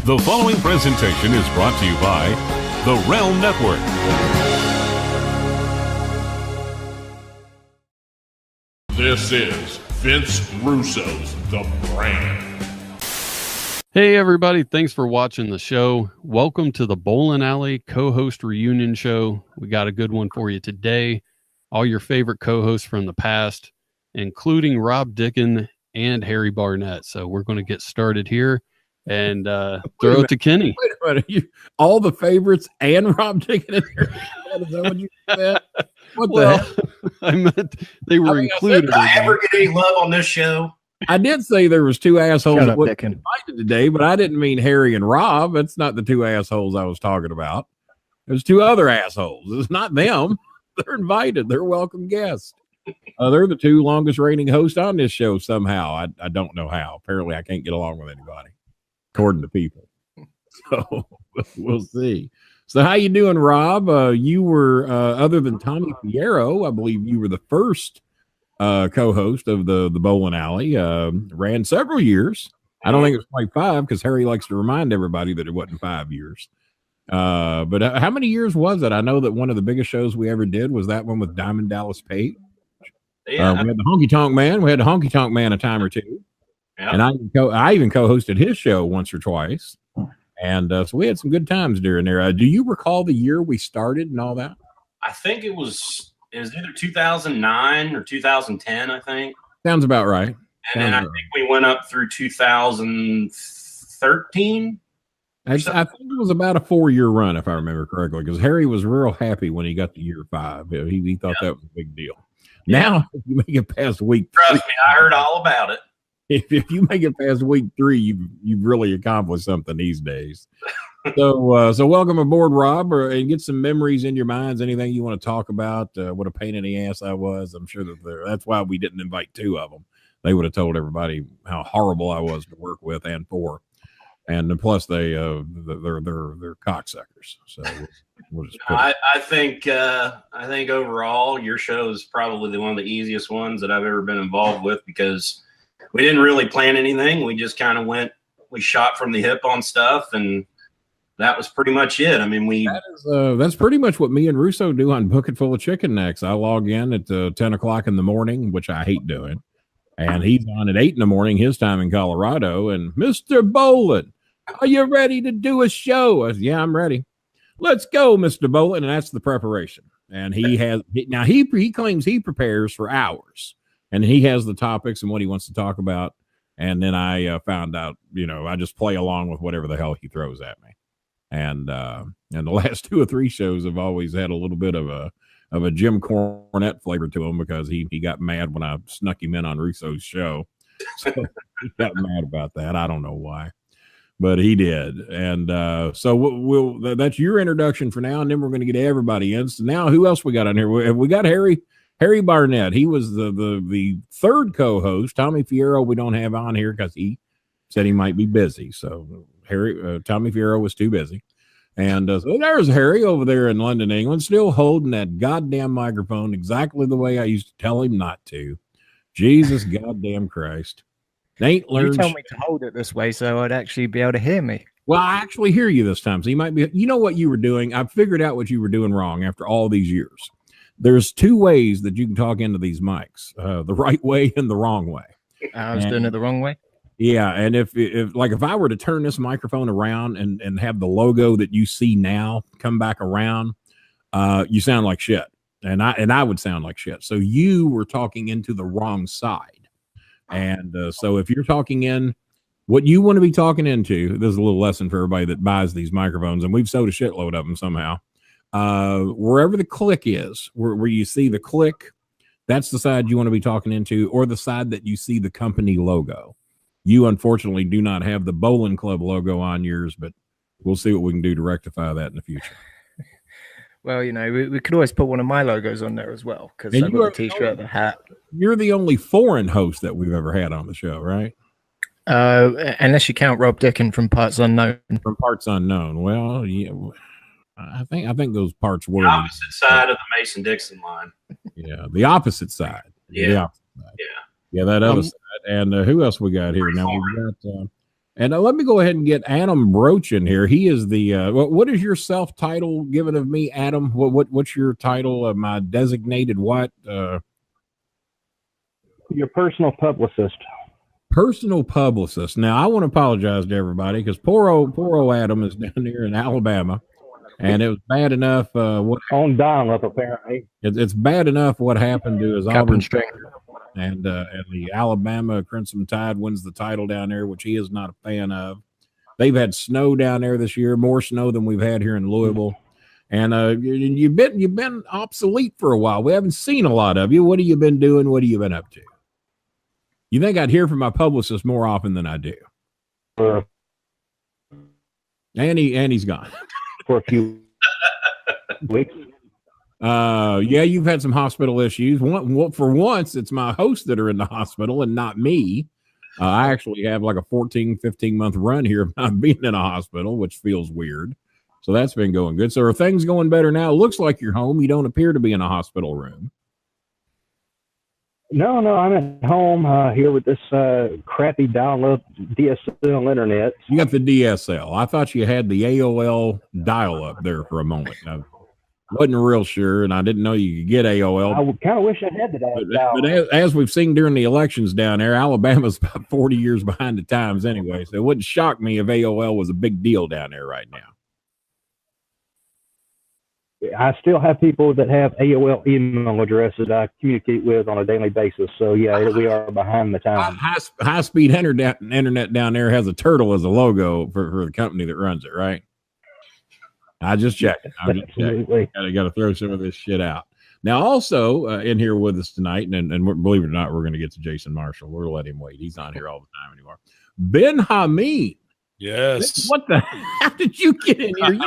The following presentation is brought to you by the Realm Network. This is Vince Russo's The Brand. Hey everybody, thanks for watching the show. Welcome to the Bolin Alley co-host reunion show. We got a good one for you today. All your favorite co-hosts from the past, including Rob Dickin and Harry Barnett. So we're going to get started here and throw it to Kenny. Wait a minute. All the favorites and Rob Dickin in there? Is that what you said? What the heck? I meant they were included. Did I ever get any love on this show? I did say there was two assholes Shut that up, were Dickin. invited today, but I didn't mean Harry and Rob. That's not the two assholes I was talking about. There's two other assholes. It's not them. They're invited. They're welcome guests. They're the two longest reigning hosts on this show somehow. I don't know how. Apparently, I can't get along with anybody, according to people. So we'll see. So how you doing, Rob? You were, other than Tommy Fierro, I believe you were the first co-host of the Bolin Alley. Ran several years. I don't think it was quite 5 because Harry likes to remind everybody that it wasn't 5 years. But how many years was it? I know that one of the biggest shows we ever did was that one with Diamond Dallas Pate. Yeah. We had the Honky Tonk Man. We had the Honky Tonk Man a time or two. Yeah. And I even co-hosted his show once or twice. And so we had some good times during there. Do you recall the year we started and all that? I think it was either 2009 or 2010, I think. Sounds about right. And then I think we went up through 2013. I think it was about a 4-year run, if I remember correctly, because Harry was real happy when he got to year 5. He thought that was a big deal. Now, if you make it past week 3, Trust me, I heard all about it. if you make it past week 3, you've really accomplished something these days. So welcome aboard, Rob, and get some memories in your minds. Anything you want to talk about? What a pain in the ass I was. I'm sure that's why we didn't invite 2 of them. They would have told everybody how horrible I was to work with and for. And plus, they're cocksuckers. So we'll just I think overall, your show is probably one of the easiest ones that I've ever been involved with because we didn't really plan anything. We just kind of we shot from the hip on stuff, and that was pretty much it. I mean, that's pretty much what me and Russo do on Book It Full of Chicken Necks. I log in at 10 o'clock in the morning, which I hate doing. And he's on at 8 in the morning, his time in Colorado. And Mr. Bolin, are you ready to do a show? I said, yeah, I'm ready. Let's go, Mr. Bolin. And that's the preparation. And he claims he prepares for hours. And he has the topics and what he wants to talk about. And then I found out, I just play along with whatever the hell he throws at me. And the last 2 or 3 shows have always had a little bit of a Jim Cornette flavor to him because he got mad when I snuck him in on Russo's show. So he got mad about that. I don't know why, but he did. And so that's your introduction for now, and then we're going to get everybody in. So now, who else we got on here? We got Harry Barnett. He was the third co-host. Tommy Fierro we don't have on here because he said he might be busy. So Tommy Fierro was too busy. And so there's Harry over there in London, England, still holding that goddamn microphone exactly the way I used to tell him not to. Jesus goddamn Christ. Ain't learned. You told me to hold it this way so I'd actually be able to hear me. Well, I actually hear you this time. So you might be, you know what you were doing? I figured out what you were doing wrong after all these years. There's 2 ways that you can talk into these mics, the right way and the wrong way. I was doing it the wrong way. Yeah, and if I were to turn this microphone around and have the logo that you see now come back around, you sound like shit, and I would sound like shit. So you were talking into the wrong side, and so if you're talking in what you want to be talking into, this is a little lesson for everybody that buys these microphones, and we've sold a shitload of them somehow. Wherever the click is, where you see the click, that's the side you want to be talking into, or the side that you see the company logo. You, unfortunately, do not have the Bolin Club logo on yours, but we'll see what we can do to rectify that in the future. Well, we could always put one of my logos on there as well, because I've got a T-shirt, the hat. You're the only foreign host that we've ever had on the show, right? Unless you count Rob Dickin from Parts Unknown. From Parts Unknown. Well, yeah, I think those parts were the opposite side of the Mason-Dixon line. Yeah, the opposite side. Yeah. The opposite side. Yeah, that other side. And who else we got here? Now we've got And let me go ahead and get Adam Broach in here. He is the what is your self title given of me, Adam? What's your title of my designated what? Your personal publicist. Personal publicist. Now I want to apologize to everybody because poor old Adam is down here in Alabama, and it was bad enough. What on dial-up apparently. It's bad enough what happened to his Cap Auburn and string. and the Alabama Crimson Tide wins the title down there, which he is not a fan of. They've had snow down there this year, more snow than we've had here in Louisville. And you've been obsolete for a while. We haven't seen a lot of you. What have you been doing? What have you been up to? You think I'd hear from my publicist more often than I do? And he's gone For a few weeks. Yeah, you've had some hospital issues. For once, it's my hosts that are in the hospital and not me. I actually have like a 15-month run here of not being in a hospital, which feels weird. So that's been going good. So are things going better now? It looks like you're home. You don't appear to be in a hospital room. No, I'm at home here with this crappy dial-up DSL internet. You got the DSL. I thought you had the AOL dial-up there for a moment. I wasn't real sure, and I didn't know you could get AOL. I kind of wish I had that. But as we've seen during the elections down there, Alabama's about 40 years behind the times anyway, so it wouldn't shock me if AOL was a big deal down there right now. I still have people that have AOL email addresses I communicate with on a daily basis. So, yeah, we are behind the times. High-speed internet down there has a turtle as a logo for the company that runs it, right? I just checked it. Absolutely. Got to throw some of this shit out. Now, also in here with us tonight, and believe it or not, we're going to get to Jason Marshall. We're going to let him wait. He's not here all the time anymore. Ben Hamin. Yes. What the? How did you get in here?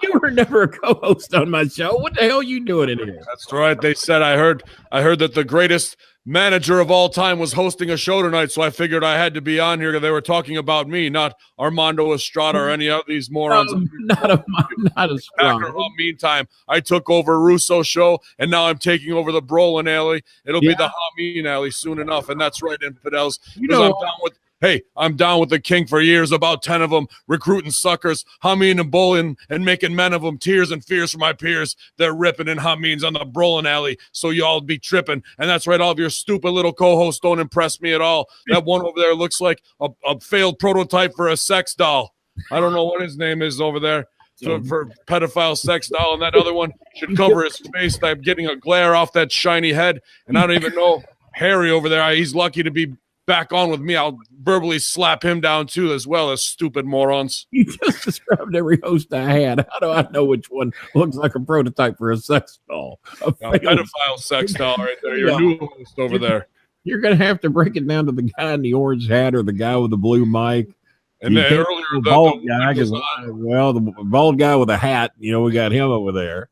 You were never a co-host on my show. What the hell are you doing in here? That's right. They said I heard that the greatest manager of all time was hosting a show tonight, so I figured I had to be on here. They were talking about me, not Armando Estrada or any of these morons. Not Estrada. Meantime, I took over Russo show, and now I'm taking over the Brolin Alley. It'll be the Hamin Alley soon enough, and that's right, infidels. I'm down with the king for years, about 10 of them, recruiting suckers, Hamin and Bolin, and making men of them, tears and fears for my peers. They're ripping in Hamins on the Brolin Alley, so y'all be tripping. And that's right, all of your stupid little co-hosts don't impress me at all. That one over there looks like a failed prototype for a sex doll. I don't know what his name is over there. For pedophile sex doll, and that other one should cover his face. I'm getting a glare off that shiny head, and I don't even know Harry over there. He's lucky to be back on with me. I'll verbally slap him down too, as well as stupid morons. You just described every host I had. How do I know which one looks like a prototype for a sex doll? A pedophile sex doll right there. Your new host over there. You're going to have to break it down to the guy in the orange hat or the guy with the blue mic. And then earlier, the bald guy, the bald guy with a hat, we got him over there.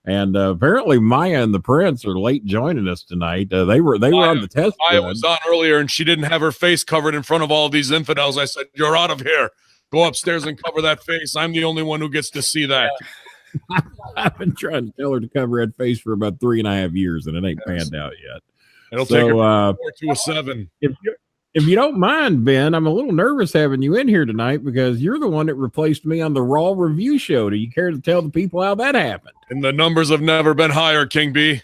And apparently Maya and the Prince are late joining us tonight. They were on the test. Maya was on earlier, and she didn't have her face covered in front of all these infidels. I said, "You're out of here. Go upstairs and cover that face. I'm the only one who gets to see that." I've been trying to tell her to cover that face for about 3.5 years, and it ain't panned out yet. It'll take her from 4 to a 7. If you don't mind, Ben, I'm a little nervous having you in here tonight because you're the one that replaced me on the Raw review show. Do you care to tell the people how that happened? And the numbers have never been higher, King B.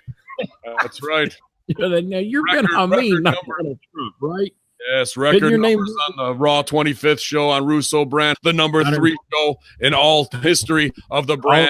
That's right. Now you're Ben Hamin, not Donald Trump, right? Yes, record numbers on the Raw 25th show on Russo brand, the number 3 show in all history of the brand.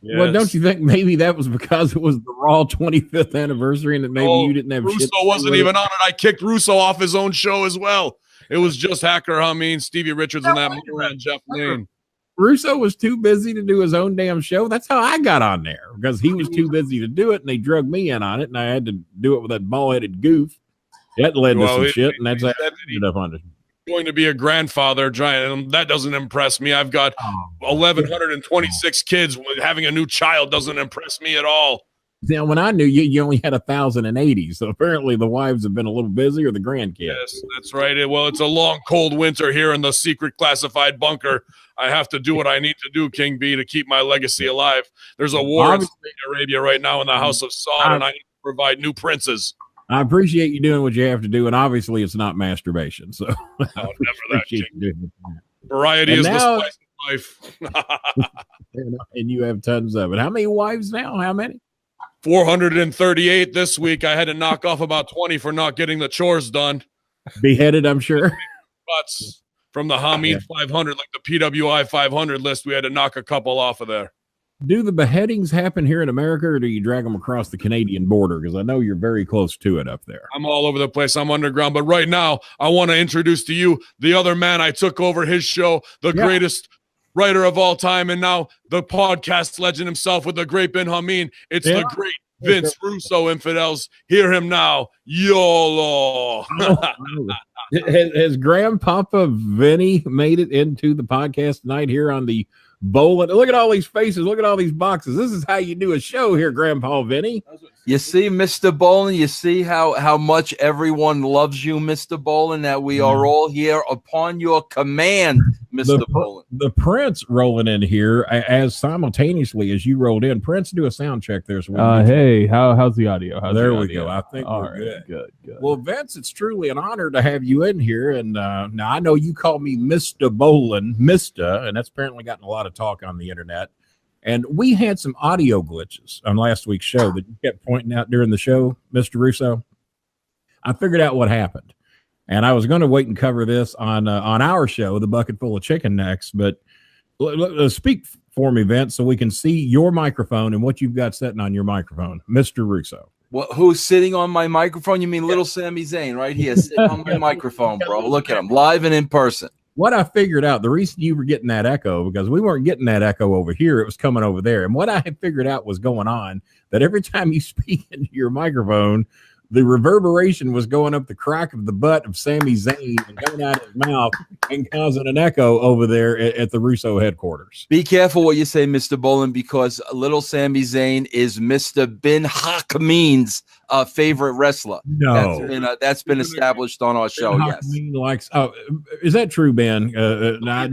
Yes. Well, don't you think maybe that was because it was the Raw 25th anniversary and that maybe you didn't have Russo wasn't even on it. I kicked Russo off his own show as well. It was just Hacker Hamin, Stevie Richards, and that moron Jeff Lane. Russo was too busy to do his own damn show. That's how I got on there, because he was too busy to do it, and they drug me in on it, and I had to do it with that ball-headed goof. That led to some shit, and that's how I ended up on it. Going to be a grandfather, giant, and that doesn't impress me. I've got 1,126 kids. Having a new child doesn't impress me at all. Now, when I knew you, you only had 1,080. So apparently the wives have been a little busy, or the grandkids. Yes, that's right. Well, it's a long, cold winter here in the secret classified bunker. I have to do what I need to do, King B, to keep my legacy alive. There's a war in Saudi Arabia right now in the House of Saud, and I need to provide new princes. I appreciate you doing what you have to do, and obviously it's not masturbation. So No, never that. you doing it. Variety And is now- the spice of life. And you have tons of it. How many wives now? How many? 438 this week. I had to knock off about 20 for not getting the chores done. Beheaded, I'm sure. But from the Hamin 500, like the PWI 500 list, we had to knock a couple off of there. Do the beheadings happen here in America, or do you drag them across the Canadian border? Because I know you're very close to it up there. I'm all over the place. I'm underground. But right now, I want to introduce to you the other man. I took over his show, the greatest writer of all time, and now the podcast legend himself with the great Ben Hamin. It's the great Vince Russo, infidels. Hear him now. YOLO. Has Grandpapa Vinny made it into the podcast tonight here on the Bolin? Look at all these faces. Look at all these boxes. This is how you do a show here, Grandpa Vinny. You see, Mr. Bolin, you see how much everyone loves you, Mr. Bolin, that we are all here upon your command, Mr. Bolin. The Prince rolling in here as simultaneously as you rolled in. Prince, do a sound check there. So hey, how's the audio? There we go. I think all we're right, good. Good. Well, Vince, it's truly an honor to have you in here. And now I know you call me Mr. Bolin, Mr., and that's apparently gotten a lot of talk on the internet. And we had some audio glitches on last week's show that you kept pointing out during the show, Mr. Russo. I figured out what happened. And I was going to wait and cover this on our show, The Bucket Full of Chicken Necks. But speak for me, Vince, so we can see your microphone and what you've got sitting on your microphone, Mr. Russo. What, who's sitting on my microphone? You mean little Sami Zayn right here sitting on my microphone, bro. Look at him, live and in person. What I figured out, the reason you were getting that echo, because we weren't getting that echo over here, it was coming over there. And what I had figured out was going on, that every time you speak into your microphone, the reverberation was going up the crack of the butt of Sami Zayn and going out of his mouth and causing an echo over there at the Russo headquarters. Be careful what you say, Mr. Bolin, because little Sami Zayn is Mr. Ben Hamin's favorite wrestler. No, that's been established on our show. Yes, likes. Oh, is that true, Ben? You're gonna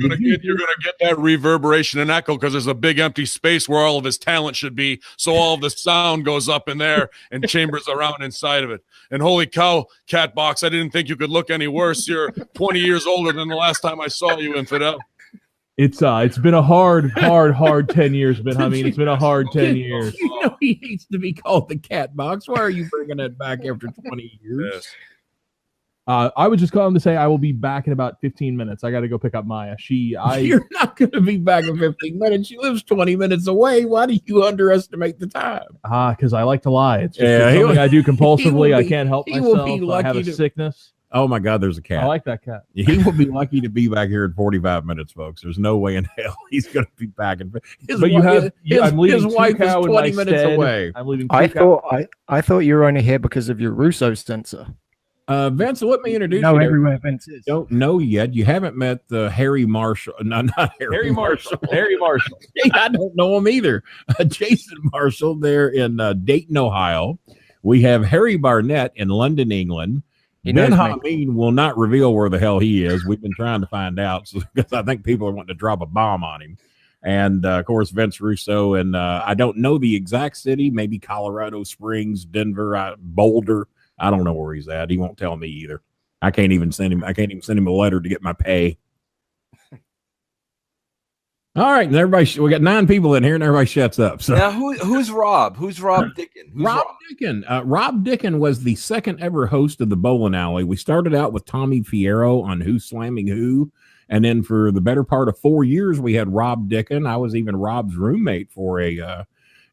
get that reverberation and echo because there's a big empty space where all of his talent should be. So all of the sound goes up in there and chambers around inside of it. And holy cow, Catbox, I didn't think you could look any worse. You're 20 years older than the last time I saw you, infidel. It's been a hard 10 years, Ben. I mean, it's been a hard 10 years. You know he hates to be called the Catbox. Why are you bringing that back after 20 years? Yes. I would just call him to say I will be back in about 15 minutes. I got to go pick up Maya. You're not going to be back in 15 minutes. She lives 20 minutes away. Why do you underestimate the time? Because I like to lie. It's just something I do compulsively. I can't help myself. I have a sickness. Oh my God, there's a cat. I like that cat. He will be lucky to be back here in 45 minutes, folks. There's no way in hell he's going to be back in. His wife is 20 minutes away. I'm leaving. I thought you were only here because of your Russo sensor. Vince, let me introduce you. Everywhere Vince is. Don't know yet. You haven't met Harry Marshall. No, not Harry Marshall. Harry Marshall. I don't know him either. Jason Marshall there in Dayton, Ohio. We have Harry Barnett in London, England. Ben Hamin will not reveal where the hell he is. We've been trying to find out because I think people are wanting to drop a bomb on him. And, of course, Vince Russo. And I don't know the exact city, maybe Colorado Springs, Denver, Boulder. I don't know where he's at. He won't tell me either. I can't even send him a letter to get my pay. All right, and everybody, we got 9 people in here, and everybody shuts up. So now, who's Rob? Who's Rob Dickin? Rob Dickin. Rob Dickin was the second ever host of the Bowling Alley. We started out with Tommy Fierro on Who's Slamming Who, and then for the better part of 4 years, we had Rob Dickin. I was even Rob's roommate for a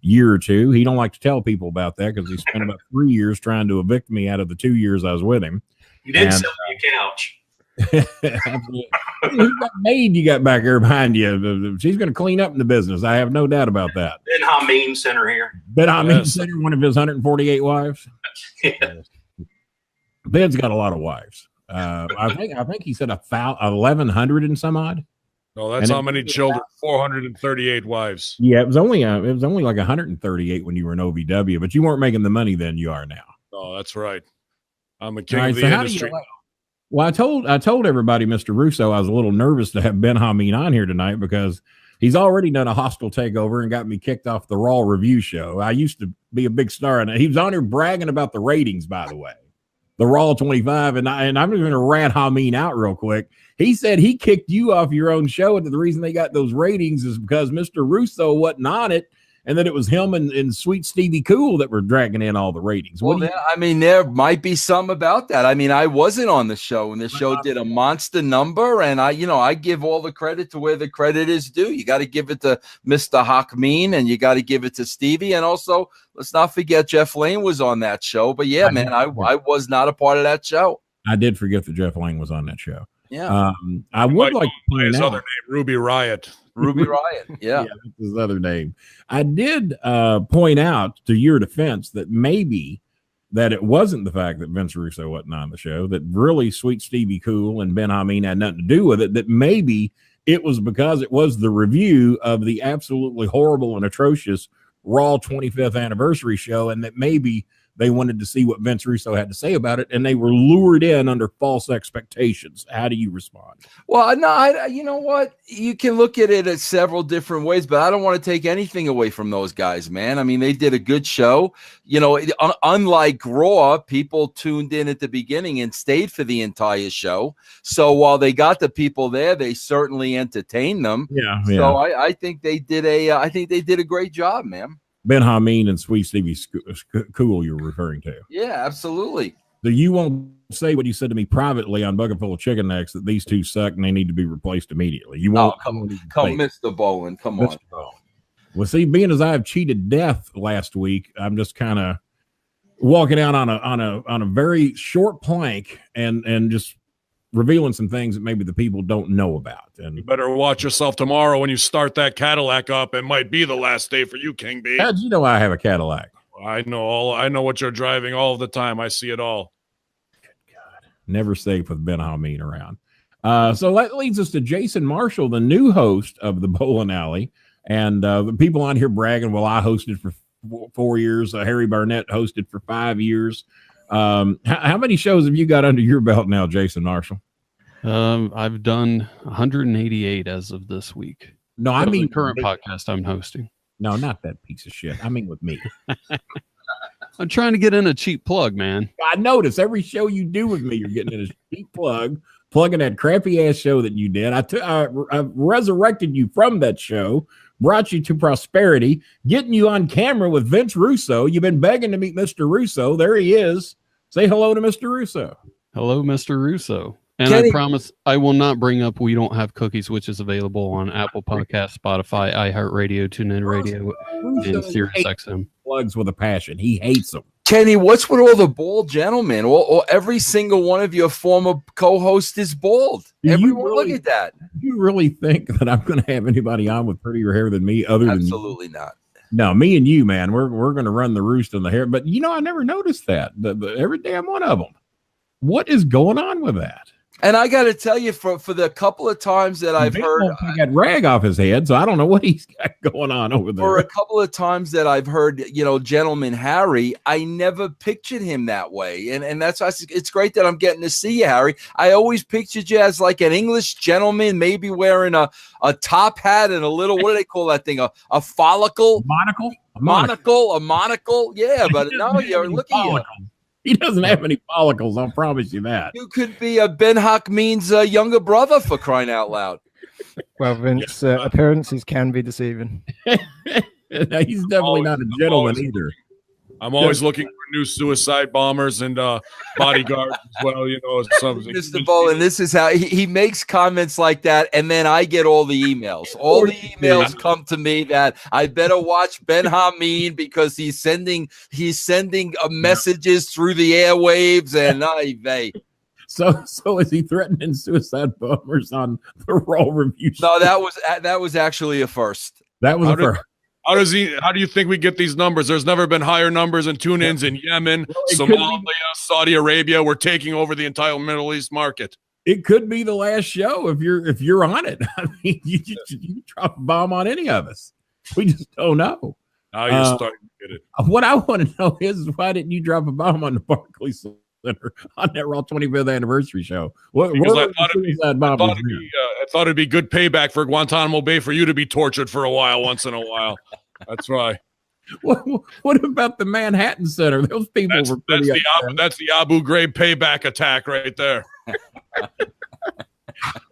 year or two. He don't like to tell people about that because he spent about 3 years trying to evict me out of the 2 years I was with him. You did sell me a couch. Absolutely. Who's that maid you got back there behind you? She's going to clean up in the business. I have no doubt about that. Ben Hamin Center here. Ben Hamin Center, one of his 148 wives. Yeah. Ben's got a lot of wives. I think he said 1,100 and some odd. No, that's how many children. 438 wives. Yeah, it was only like 138 when you were in OVW, but you weren't making the money then you are now. Oh, that's right. I'm a king of the industry. Well, I told everybody, Mr. Russo, I was a little nervous to have Ben Hamin on here tonight because He's already done a hostile takeover and got me kicked off the Raw review show. I used to be a big star, and he was on here bragging about the ratings, by the way. The Raw 25, and I'm going to rat Hamin out real quick. He said he kicked you off your own show, and the reason they got those ratings is because Mr. Russo wasn't on it, and that it was him and Sweet Stevie Cool that were dragging in all the ratings. Well, I mean, there might be some about that. I mean, I wasn't on the show, and the show did a monster number, and I give all the credit to where the credit is due. You got to give it to Mr. Hamin, and you got to give it to Stevie, and also let's not forget Jeff Lane was on that show. But yeah, man, I was not a part of that show. I did forget that Jeff Lane was on that show. Yeah, I would like to point his out other name, Ruby Riot. Ruby Riot. Yeah, that's his other name. I did point out to your defense that maybe that it wasn't the fact that Vince Russo wasn't on the show, that really Sweet Stevie Cool and Ben Hamin had nothing to do with it, that maybe it was because it was the review of the absolutely horrible and atrocious Raw 25th anniversary show, and that maybe they wanted to see what Vince Russo had to say about it, and they were lured in under false expectations. How do you respond? Well, no, you know what? You can look at it several different ways, but I don't want to take anything away from those guys, man. I mean, they did a good show. You know, unlike Raw, people tuned in at the beginning and stayed for the entire show. So while they got the people there, they certainly entertained them. Yeah. So I think they did a great job, man. Ben Hamin and Sweet Stevie Cool you're referring to. Yeah, absolutely. So you won't say what you said to me privately on Bucket Full of Chicken Necks, that these two suck and they need to be replaced immediately. You won't. Come Mr. Bolin. Come on. Well, see, being as I have cheated death last week, I'm just kind of walking out on a very short plank and just revealing some things that maybe the people don't know about. And you better watch yourself tomorrow when you start that Cadillac up. It might be the last day for you, King B. How'd you know I have a Cadillac? I know what you're driving all the time. I see it all. Good God. Never safe with Ben Hamin around. So that leads us to Jason Marshall, the new host of the Bowling Alley. And the people on here bragging, well, I hosted for 4 years. Harry Barnett hosted for 5 years. How many shows have you got under your belt now, Jason Marshall? I've done 188 as of this week. No, I mean the current podcast I'm hosting. No, not that piece of shit. I mean with me. I'm trying to get in a cheap plug, man. I notice every show you do with me, you're getting in a cheap plug, plugging that crappy ass show that you did. I resurrected you from that show, brought you to prosperity, getting you on camera with Vince Russo. You've been begging to meet Mr. Russo. There he is. Say hello to Mr. Russo. Hello, Mr. Russo. And Kenny, I promise I will not bring up We Don't Have Cookies, which is available on Apple Podcasts, Spotify, iHeartRadio, TuneIn Radio, and SiriusXM. Plugs with a passion. He hates them. Kenny, what's with all the bald gentlemen? Or every single one of your former co-hosts is bald. Everyone, look at that. Do you really think that I'm going to have anybody on with prettier hair than me other than you? Absolutely not. No, me and you, man, we're going to run the roost on the hair. But, I never noticed that. Every damn one of them. What is going on with that? And I got to tell you, for the couple of times that I've heard, he got rag off his head, so I don't know what he's got going on over there. For a couple of times that I've heard, Gentleman Harry, I never pictured him that way, and that's why it's great that I'm getting to see you, Harry. I always pictured you as like an English gentleman, maybe wearing a top hat and a little, what do they call that thing? A follicle, a monocle. Yeah, but no, you're looking at you. He doesn't have any follicles, I'll promise you that. You could be a Ben Hamin's younger brother, for crying out loud. Well, Vince, appearances can be deceiving. He's definitely not a gentleman either. I'm always looking for new suicide bombers and bodyguards as well. Mr. Bolin, this is how he makes comments like that, and then I get all the emails. All the emails come to me that I better watch Ben Hamin because he's sending messages through the airwaves, and So is he threatening suicide bombers on the Raw review show? No, that was actually a first. That was a first. How do you think we get these numbers? There's never been higher numbers in tune-ins in Yemen, Somalia, Saudi Arabia. We're taking over the entire Middle East market. It could be the last show if you're on it. I mean, you drop a bomb on any of us. We just don't know. Now you're starting to get it. What I want to know is, why didn't you drop a bomb on the Barclays Center on that Raw 25th anniversary show. What I thought it'd be good payback for Guantanamo Bay for you to be tortured for a while, once in a while. That's right. What about the Manhattan Center? Those people were pretty that's the Abu Ghraib payback attack right there.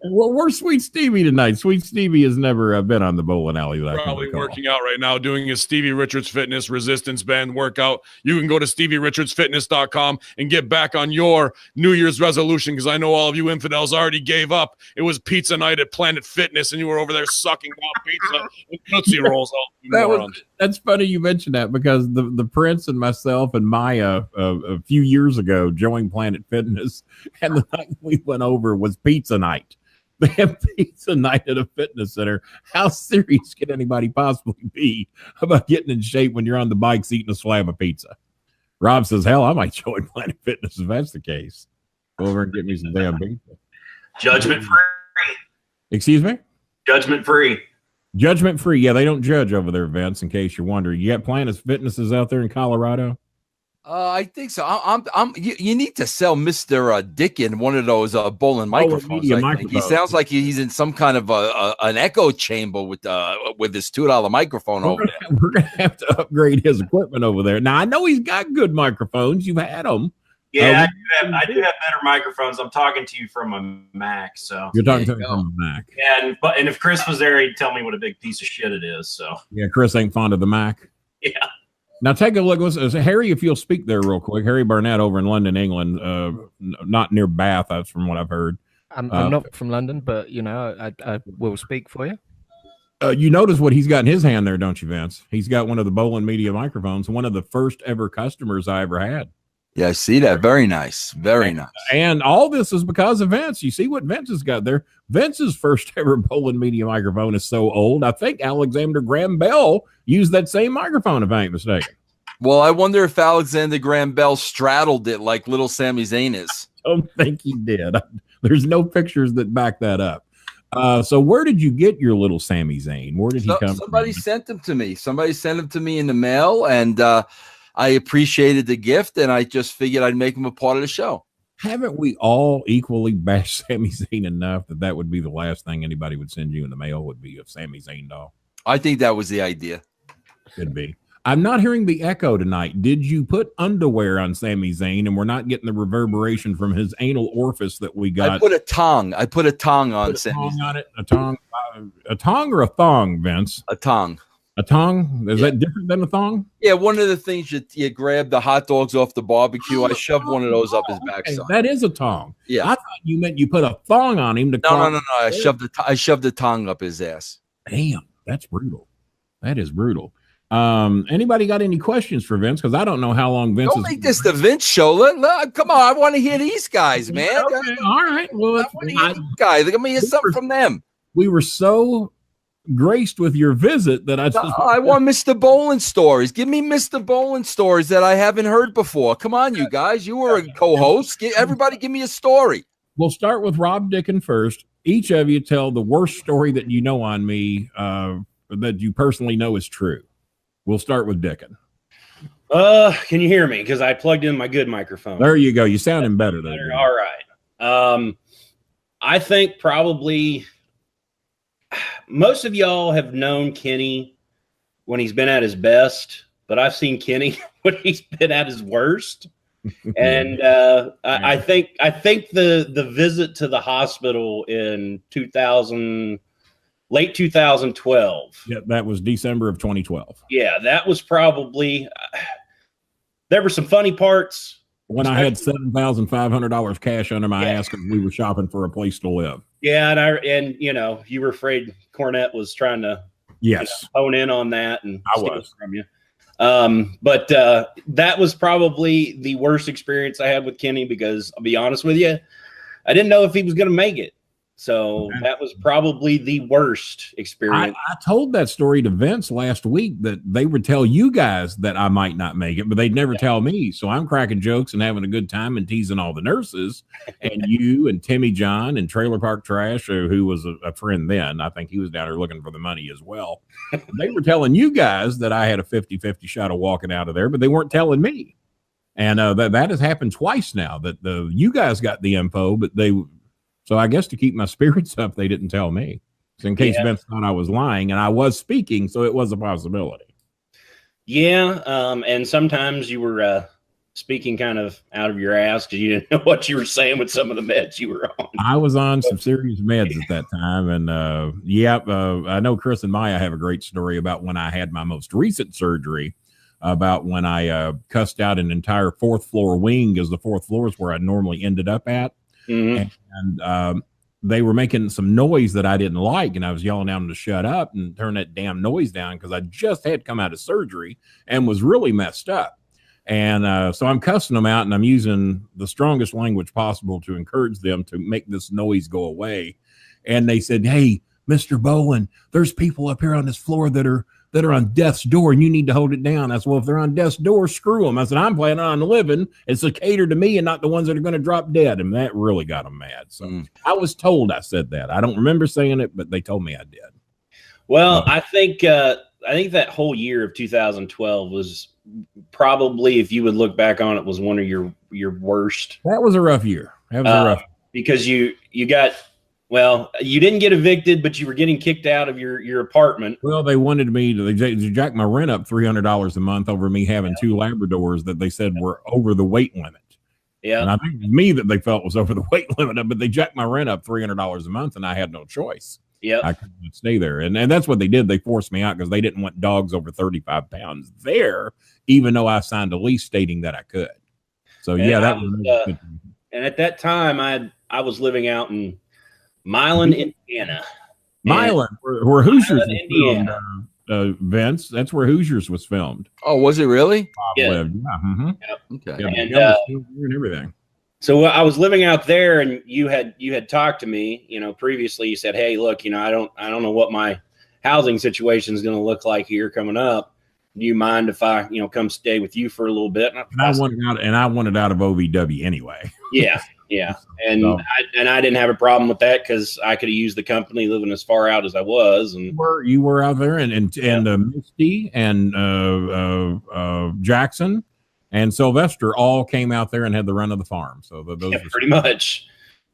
Well, where's Sweet Stevie tonight? Sweet Stevie has never been on the bowling alley. Probably working out right now, doing his Stevie Richards Fitness resistance band workout. You can go to StevieRichardsFitness.com and get back on your New Year's resolution, because I know all of you infidels already gave up. It was pizza night at Planet Fitness, and you were over there sucking out pizza and Tootsie Rolls. That's funny you mentioned that, because the Prince and myself and Maya a few years ago joined Planet Fitness, and the night we went over was pizza night. They have pizza night at a fitness center. How serious can anybody possibly be about getting in shape when you're on the bikes eating a slab of pizza? Rob says, hell, I might join Planet Fitness if that's the case. Go over and get me some damn pizza. Judgment free. Excuse me? Judgment free. Judgment free. Yeah, they don't judge over there, Vince, in case you're wondering. You got Planet Fitnesses out there in Colorado? I think so. You need to sell Mr. Dickin one of those bowling microphones. He sounds like he's in some kind of an echo chamber with his $2 microphone over there. We're gonna have to upgrade his equipment over there. Now I know he's got good microphones. You've had them. Yeah, I do have better microphones. I'm talking to you from a Mac, so you're talking to me from a Mac. Yeah, and if Chris was there, he'd tell me what a big piece of shit it is. So yeah, Chris ain't fond of the Mac. Yeah. Now take a look. Harry, if you'll speak there real quick. Harry Barnett over in London, England, not near Bath. That's from what I've heard. I'm not from London, but I will speak for you. You notice what he's got in his hand there, don't you, Vince? He's got one of the Bolin Media microphones, one of the first ever customers I ever had. Yeah, I see that. Very nice. Very nice. And all this is because of Vince. You see what Vince has got there. Vince's first ever Bolin Media microphone is so old. I think Alexander Graham Bell used that same microphone, if I ain't mistaken. Well, I wonder if Alexander Graham Bell straddled it like little Sami Zayn is. I don't think he did. There's no pictures that back that up. So where did you get your little Sami Zayn? Where did he come from? Somebody sent them to me. Somebody sent them to me in the mail, and I appreciated the gift, and I just figured I'd make him a part of the show. Haven't we all equally bashed Sami Zayn enough that would be the last thing anybody would send you in the mail would be a Sami Zayn doll? I think that was the idea. Could be. I'm not hearing the echo tonight. Did you put underwear on Sami Zayn, and we're not getting the reverberation from his anal orifice that we got? I put a tongue on Sami Zayn. On it. A tongue or a thong, Vince? A tongue. A tongue? Is that different than a thong? Yeah, one of the things you grab the hot dogs off the barbecue. I shoved one of those up his backside. That is a tongue. Yeah, I thought you meant you put a thong on him to. No. I shoved the tongue up his ass. Damn, that's brutal. That is brutal. Anybody got any questions for Vince? Because I don't know how long Vince. Don't make this the Vince show. Come on, I want to hear these guys, man. Okay, all right. Well, I want to hear these guys. Let me hear something from them. We were so graced with your visit that I want Mr. Bolin stories. Give me Mr. Bolin stories that I haven't heard before. Come on, you guys. You were a co-host. Everybody give me a story. We'll start with Rob Dickin first. Each of you tell the worst story that you know on me that you personally know is true. We'll start with Dickin. Can you hear me? Because I plugged in my good microphone. There you go. You're sounding better there. All right. I think probably most of y'all have known Kenny when he's been at his best, but I've seen Kenny when he's been at his worst. And I think the visit to the hospital in late 2012. Yeah, that was December of 2012. Yeah, that was probably there were some funny parts. When I had $7,500 cash under my ass because we were shopping for a place to live. Yeah, and you were afraid Cornette was trying to hone in on that and steal from you. But that was probably the worst experience I had with Kenny because I'll be honest with you, I didn't know if he was going to make it. So that was probably the worst experience. I told that story to Vince last week that they would tell you guys that I might not make it, but they'd never tell me. So I'm cracking jokes and having a good time and teasing all the nurses and you and Timmy John and Trailer Park Trash, who was a friend then. I think he was down there looking for the money as well. They were telling you guys that I had a 50-50 shot of walking out of there, but they weren't telling me. And that has happened twice now that you guys got the info, but so I guess to keep my spirits up, they didn't tell me. So in case Vince thought I was lying, and I was speaking, so it was a possibility. Yeah, and sometimes you were speaking kind of out of your ass because you didn't know what you were saying with some of the meds you were on. I was on some serious meds at that time, and I know Chris and Maya have a great story about when I had my most recent surgery, about when I cussed out an entire fourth floor wing, because the fourth floor is where I normally ended up at. And they were making some noise that I didn't like, and I was yelling at them to shut up and turn that damn noise down, because I just had come out of surgery and was really messed up. And so I'm cussing them out, and I'm using the strongest language possible to encourage them to make this noise go away. And they said, "Hey, Mr. Bolin, there's people up here on this floor that are on death's door, and you need to hold it down." I said, "Well, if they're on death's door, screw them." I said, "I'm planning on living. It's to cater to me and not the ones that are going to drop dead." And that really got them mad. So I was told I said that. I don't remember saying it, but they told me I did. Well, I think that whole year of 2012 was probably, if you would look back on it, was one of your worst. That was a rough year. That was a rough because you got. Well, you didn't get evicted, but you were getting kicked out of your apartment. Well, they wanted me to they jack my rent up $300 a month over me having two Labradors that they said were over the weight limit. Yeah. And I think it was me that they felt was over the weight limit, but they jacked my rent up $300 a month, and I had no choice. Yeah. I couldn't stay there. And that's what they did. They forced me out because they didn't want dogs over 35 pounds there, even though I signed a lease stating that I could. So, that was and at that time, I was living out in Milan, Indiana. Milan, where Hoosiers was filmed, Vince. That's where Hoosiers was filmed. Oh, was it really? Yeah. Okay. Yeah, and everything. So I was living out there, and you had talked to me, previously. You said, "Hey, look, I don't know what my housing situation is going to look like here coming up. Do you mind if I, come stay with you for a little bit?" And I wanted out of OVW anyway. Yeah. Yeah, and so, I didn't have a problem with that because I could have used the company living as far out as I was. And you were out there, and Misty and Jackson and Sylvester all came out there and had the run of the farm. So those pretty much.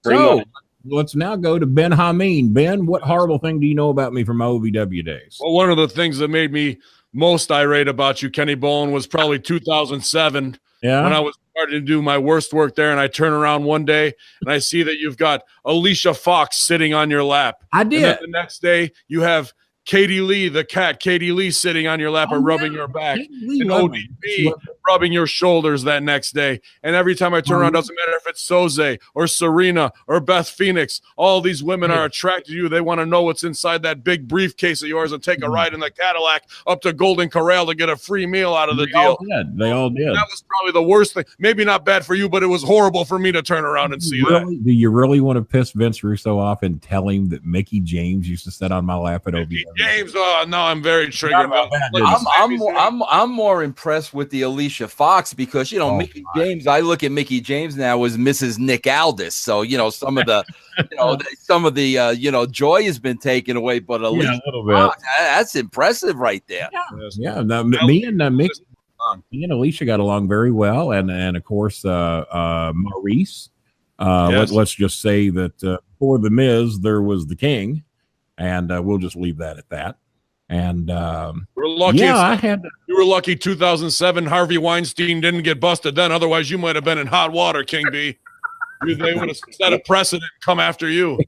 Let's now go to Ben Hamin. Ben, what horrible thing do you know about me from OVW days? Well, one of the things that made me most irate about you, Kenny Bolin, was probably 2007. Yeah. When I was starting to do my worst work there, and I turn around one day and I see that you've got Alicia Fox sitting on your lap. I did. And then the next day you have Katie Lee, the cat, Katie Lee, sitting on your lap and rubbing your back. And ODB rubbing your shoulders that next day. And every time I turn around, doesn't matter if it's Soze or Serena or Beth Phoenix, all these women are attracted to you. They want to know what's inside that big briefcase of yours and take a ride in the Cadillac up to Golden Corral to get a free meal out of the deal. They all did. That was probably the worst thing. Maybe not bad for you, but it was horrible for me to turn around and see that. Do you really want to piss Vince Russo off and tell him that Mickey James used to sit on my lap at OVW? James, no, I'm very triggered. I'm more impressed with the Alicia Fox because Mickey James. I look at Mickey James now as Mrs. Nick Aldis. So some of the joy has been taken away, but Alicia a little bit. Fox, that's impressive right there. Yeah. Me and Alicia got along very well, and of course Maurice. Let's just say that for the Miz there was the King, and we'll just leave that at that. And we're lucky. Yeah, you were lucky 2007 Harvey Weinstein didn't get busted then. Otherwise, you might have been in hot water, King B. They would have set a precedent and come after you.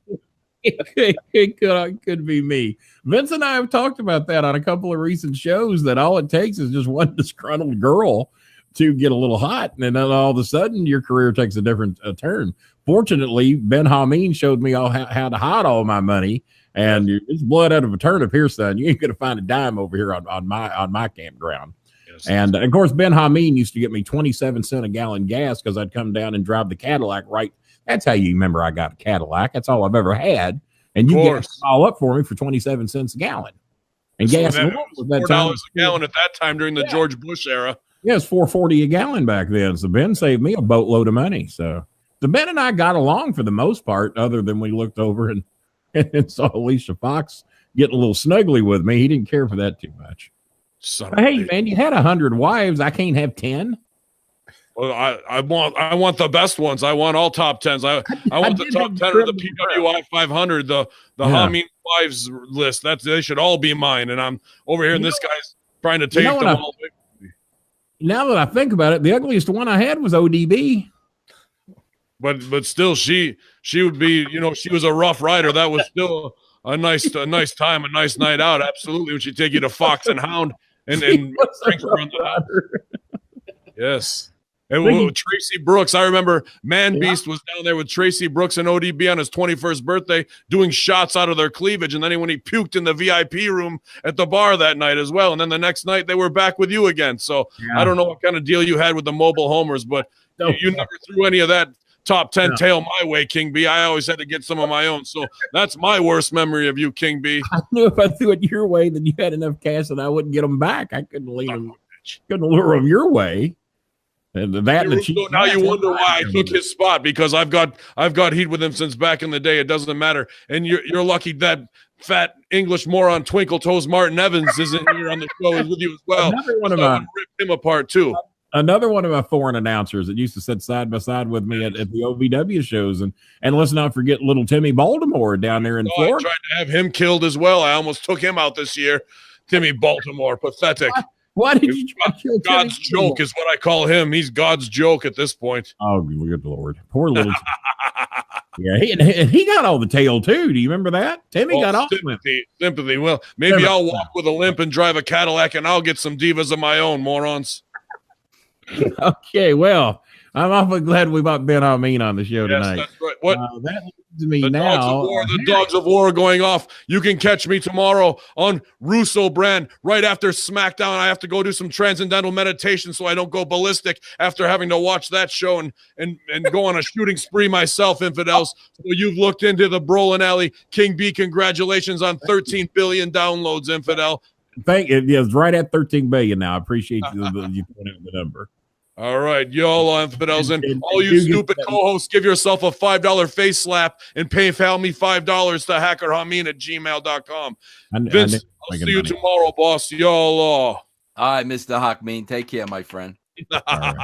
It could be me. Vince and I have talked about that on a couple of recent shows, that all it takes is just one disgruntled girl to get a little hot, and then all of a sudden your career takes a different turn. Fortunately, Ben Hamin showed me how to hide all my money. And it's blood out of a turnip here, son. You ain't gonna find a dime over here on my campground. Yes. And of course, Ben Hamin used to get me 27 cents a gallon gas because I'd come down and drive the Cadillac. Right, that's how you remember I got a Cadillac. That's all I've ever had, and you get it all up for me for 27 cents a gallon. And gas was $4 a gallon at that time during the George Bush era. Yeah, it's $4.40 a gallon back then. So Ben saved me a boatload of money. So Ben and I got along for the most part, other than we looked over and saw Alicia Fox getting a little snuggly with me. He didn't care for that too much. Hey, man, you had 100 wives. I can't have 10. Well, I want the best ones. I want all top 10s. I want the top 10 of the PWI 500, the Hamin Wives list. They should all be mine. And I'm over here, and this guy's trying to take them all. Now that I think about it, the ugliest one I had was ODB. But still, she would be, she was a rough rider. That was still a nice time, a nice night out. Absolutely, when she'd take you to Fox and Hound and drink around the house. Yes. And with Tracy Brooks, I remember Man Beast was down there with Tracy Brooks and ODB on his 21st birthday doing shots out of their cleavage. And then when he puked in the VIP room at the bar that night as well. And then the next night they were back with you again. So I don't know what kind of deal you had with the mobile homers, but you never threw any of that top 10 tail my way, King B. I always had to get some of my own. So that's my worst memory of you, King B. I knew if I threw it your way, then you had enough cash that I wouldn't get them back. I couldn't lure them your way. And now you wonder why I took his spot, because I've got heat with him since back in the day. It doesn't matter. And you're lucky that fat English moron Twinkle Toes Martin Evans isn't here on the show. Is with you as well. Another one of my ripped him apart too. Another one of my foreign announcers that used to sit side by side with me at the OVW shows, and let's not forget little Timmy Baltimore down there in Florida. I tried to have him killed as well. I almost took him out this year. Timmy Baltimore, pathetic. Why did you try to kill God's Timmy joke is what I call him. He's God's joke at this point. Oh, good Lord. Poor little he got all the tail too. Do you remember that? Timmy got all sympathy. Well, maybe I'll walk with a limp and drive a Cadillac, and I'll get some divas of my own, morons. Okay, well, I'm awfully glad we got Ben Hamin on the show tonight. That's right. What that leads me now? The dogs of war are going off. You can catch me tomorrow on Russo brand right after SmackDown. I have to go do some transcendental meditation so I don't go ballistic after having to watch that show and go on a shooting spree myself, infidels. So you've looked into the Brolin Alley. King B, congratulations on 13 billion downloads, infidel. Thank you. Yeah, it's right at 13 billion now. I appreciate you pointing out the number. All right, y'all infidels, and all you stupid co-hosts, give yourself a $5 face slap and pay me $5 to hackerhamin@gmail.com. Vince, I'll see you tomorrow, boss. Y'all. All right, Mr. Hamin. Take care, my friend. Right.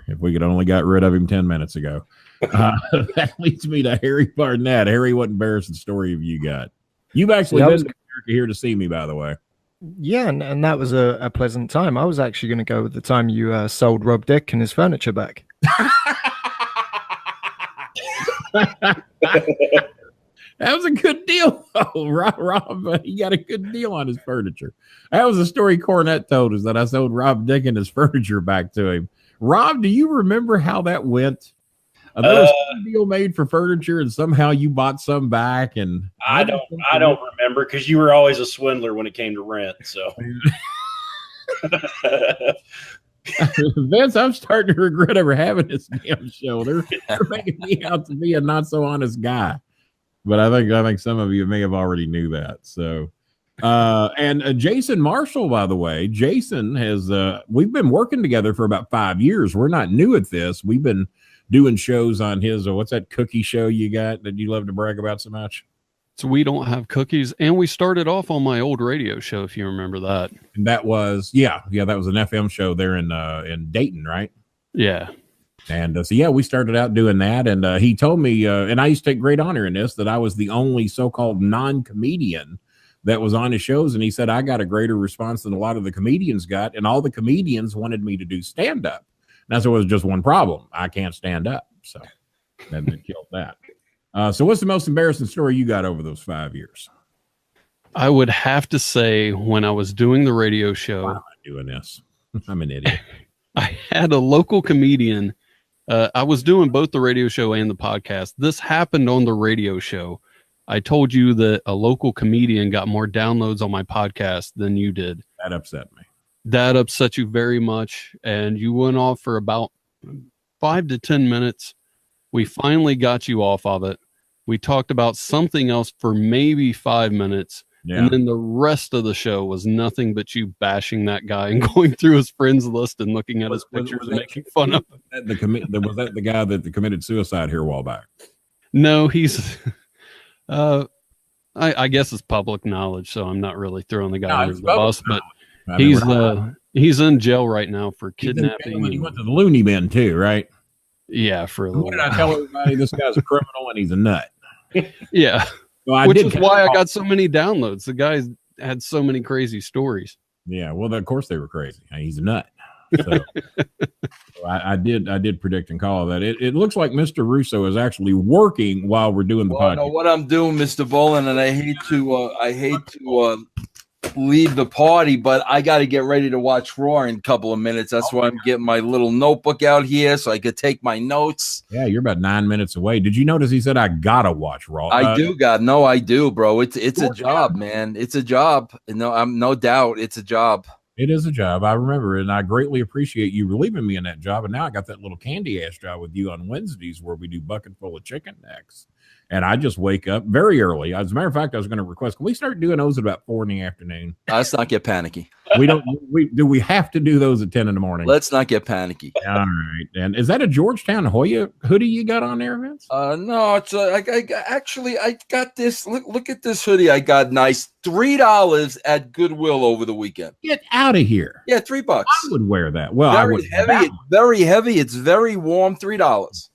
If we could only got rid of him 10 minutes ago. That leads me to Harry Barnett. Harry, what embarrassing story have you got? You've actually been here to see me, by the way. Yeah, and that was a pleasant time. I was actually going to go with the time you sold Rob Dick and his furniture back. That was a good deal. Oh, Rob, he got a good deal on his furniture. That was a story Cornette told us, that I sold Rob Dick and his furniture back to him. Rob, do you remember how that went? There was a deal made for furniture, and somehow you bought some back. And I don't remember, because you were always a swindler when it came to rent. So, Vince, I'm starting to regret ever having this damn show. They're making me out to be a not so honest guy. But I think some of you may have already knew that. So, and Jason Marshall, by the way, Jason has we've been working together for about 5 years. We're not new at this. We've been doing shows on his what's that cookie show you got that you love to brag about so much? So We Don't Have Cookies, and we started off on my old radio show, if you remember that. And that was that was an FM show there in Dayton, right? Yeah. And so we started out doing that, and he told me, and I used to take great honor in this, that I was the only so-called non-comedian that was on his shows, and he said I got a greater response than a lot of the comedians got, and all the comedians wanted me to do stand-up. Now, there was just one problem. I can't stand up. So that killed that. So what's the most embarrassing story you got over those 5 years? I would have to say when I was doing the radio show. Why am I doing this? I'm an idiot. I had a local comedian. I was doing both the radio show and the podcast. This happened on the radio show. I told you that a local comedian got more downloads on my podcast than you did. That upset me. That upset you very much, and you went off for about 5 to 10 minutes. We finally got you off of it. We talked about something else for maybe 5 minutes, and then the rest of the show was nothing but you bashing that guy and going through his friends list and looking at his pictures and making fun of him. Was that the guy that committed suicide here a while back? No, he's... I guess it's public knowledge, so I'm not really throwing the guy under the bus, but He's in jail right now for kidnapping. He went to the loony bin too, right? Yeah, for a little while. What did I tell everybody? This guy's a criminal and he's a nut. Yeah. Well, which is why I got so many downloads. The guy had so many crazy stories. Yeah, well, of course they were crazy. He's a nut. So, I did predict and call that. It looks like Mr. Russo is actually working while we're doing the podcast. No, what I'm doing, Mr. Bolin, and I hate to leave the party, but I got to get ready to watch Raw in a couple of minutes. That's why I'm getting my little notebook out here so I could take my notes. Yeah, you're about 9 minutes away. Did you notice he said I gotta watch Raw? I do, bro. It's a job, man. It's a job. No, I'm no doubt it's a job. It is a job. I remember it, and I greatly appreciate you relieving me in that job. And now I got that little candy ass job with you on Wednesdays where we do bucket full of chicken necks. And I just wake up very early. As a matter of fact, I was going to request, can we start doing those at about 4 in the afternoon? Let's not get panicky. Do we have to do those at 10 in the morning? Let's not get panicky. All right. And is that a Georgetown Hoya hoodie you got on there, Vince? No, it's I got this. Look at this hoodie. I got nice $3 at Goodwill over the weekend. Get out of here. Yeah, $3. I would wear that. Well, very heavy. It's very warm. $3.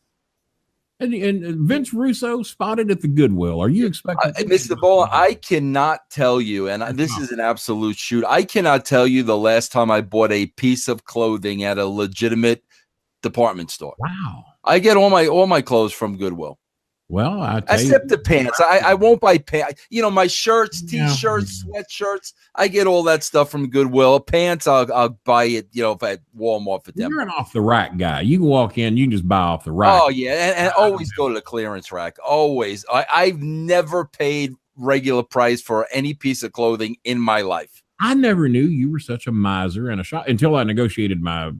And Vince Russo spotted at the Goodwill. Are you expecting? Mr. Bolin, I cannot tell you, and this is an absolute shoot. I cannot tell you the last time I bought a piece of clothing at a legitimate department store. Wow. I get all my clothes from Goodwill. Well, except the pants. I won't buy pants. You know, my shirts, t-shirts, sweatshirts. I get all that stuff from Goodwill. Pants, I'll buy it, at Walmart for them. You're an off the rack guy. You can walk in, you can just buy off the rack. Oh yeah, and always go to the clearance rack. Always. I've never paid regular price for any piece of clothing in my life. I never knew you were such a miser and a shop until I negotiated my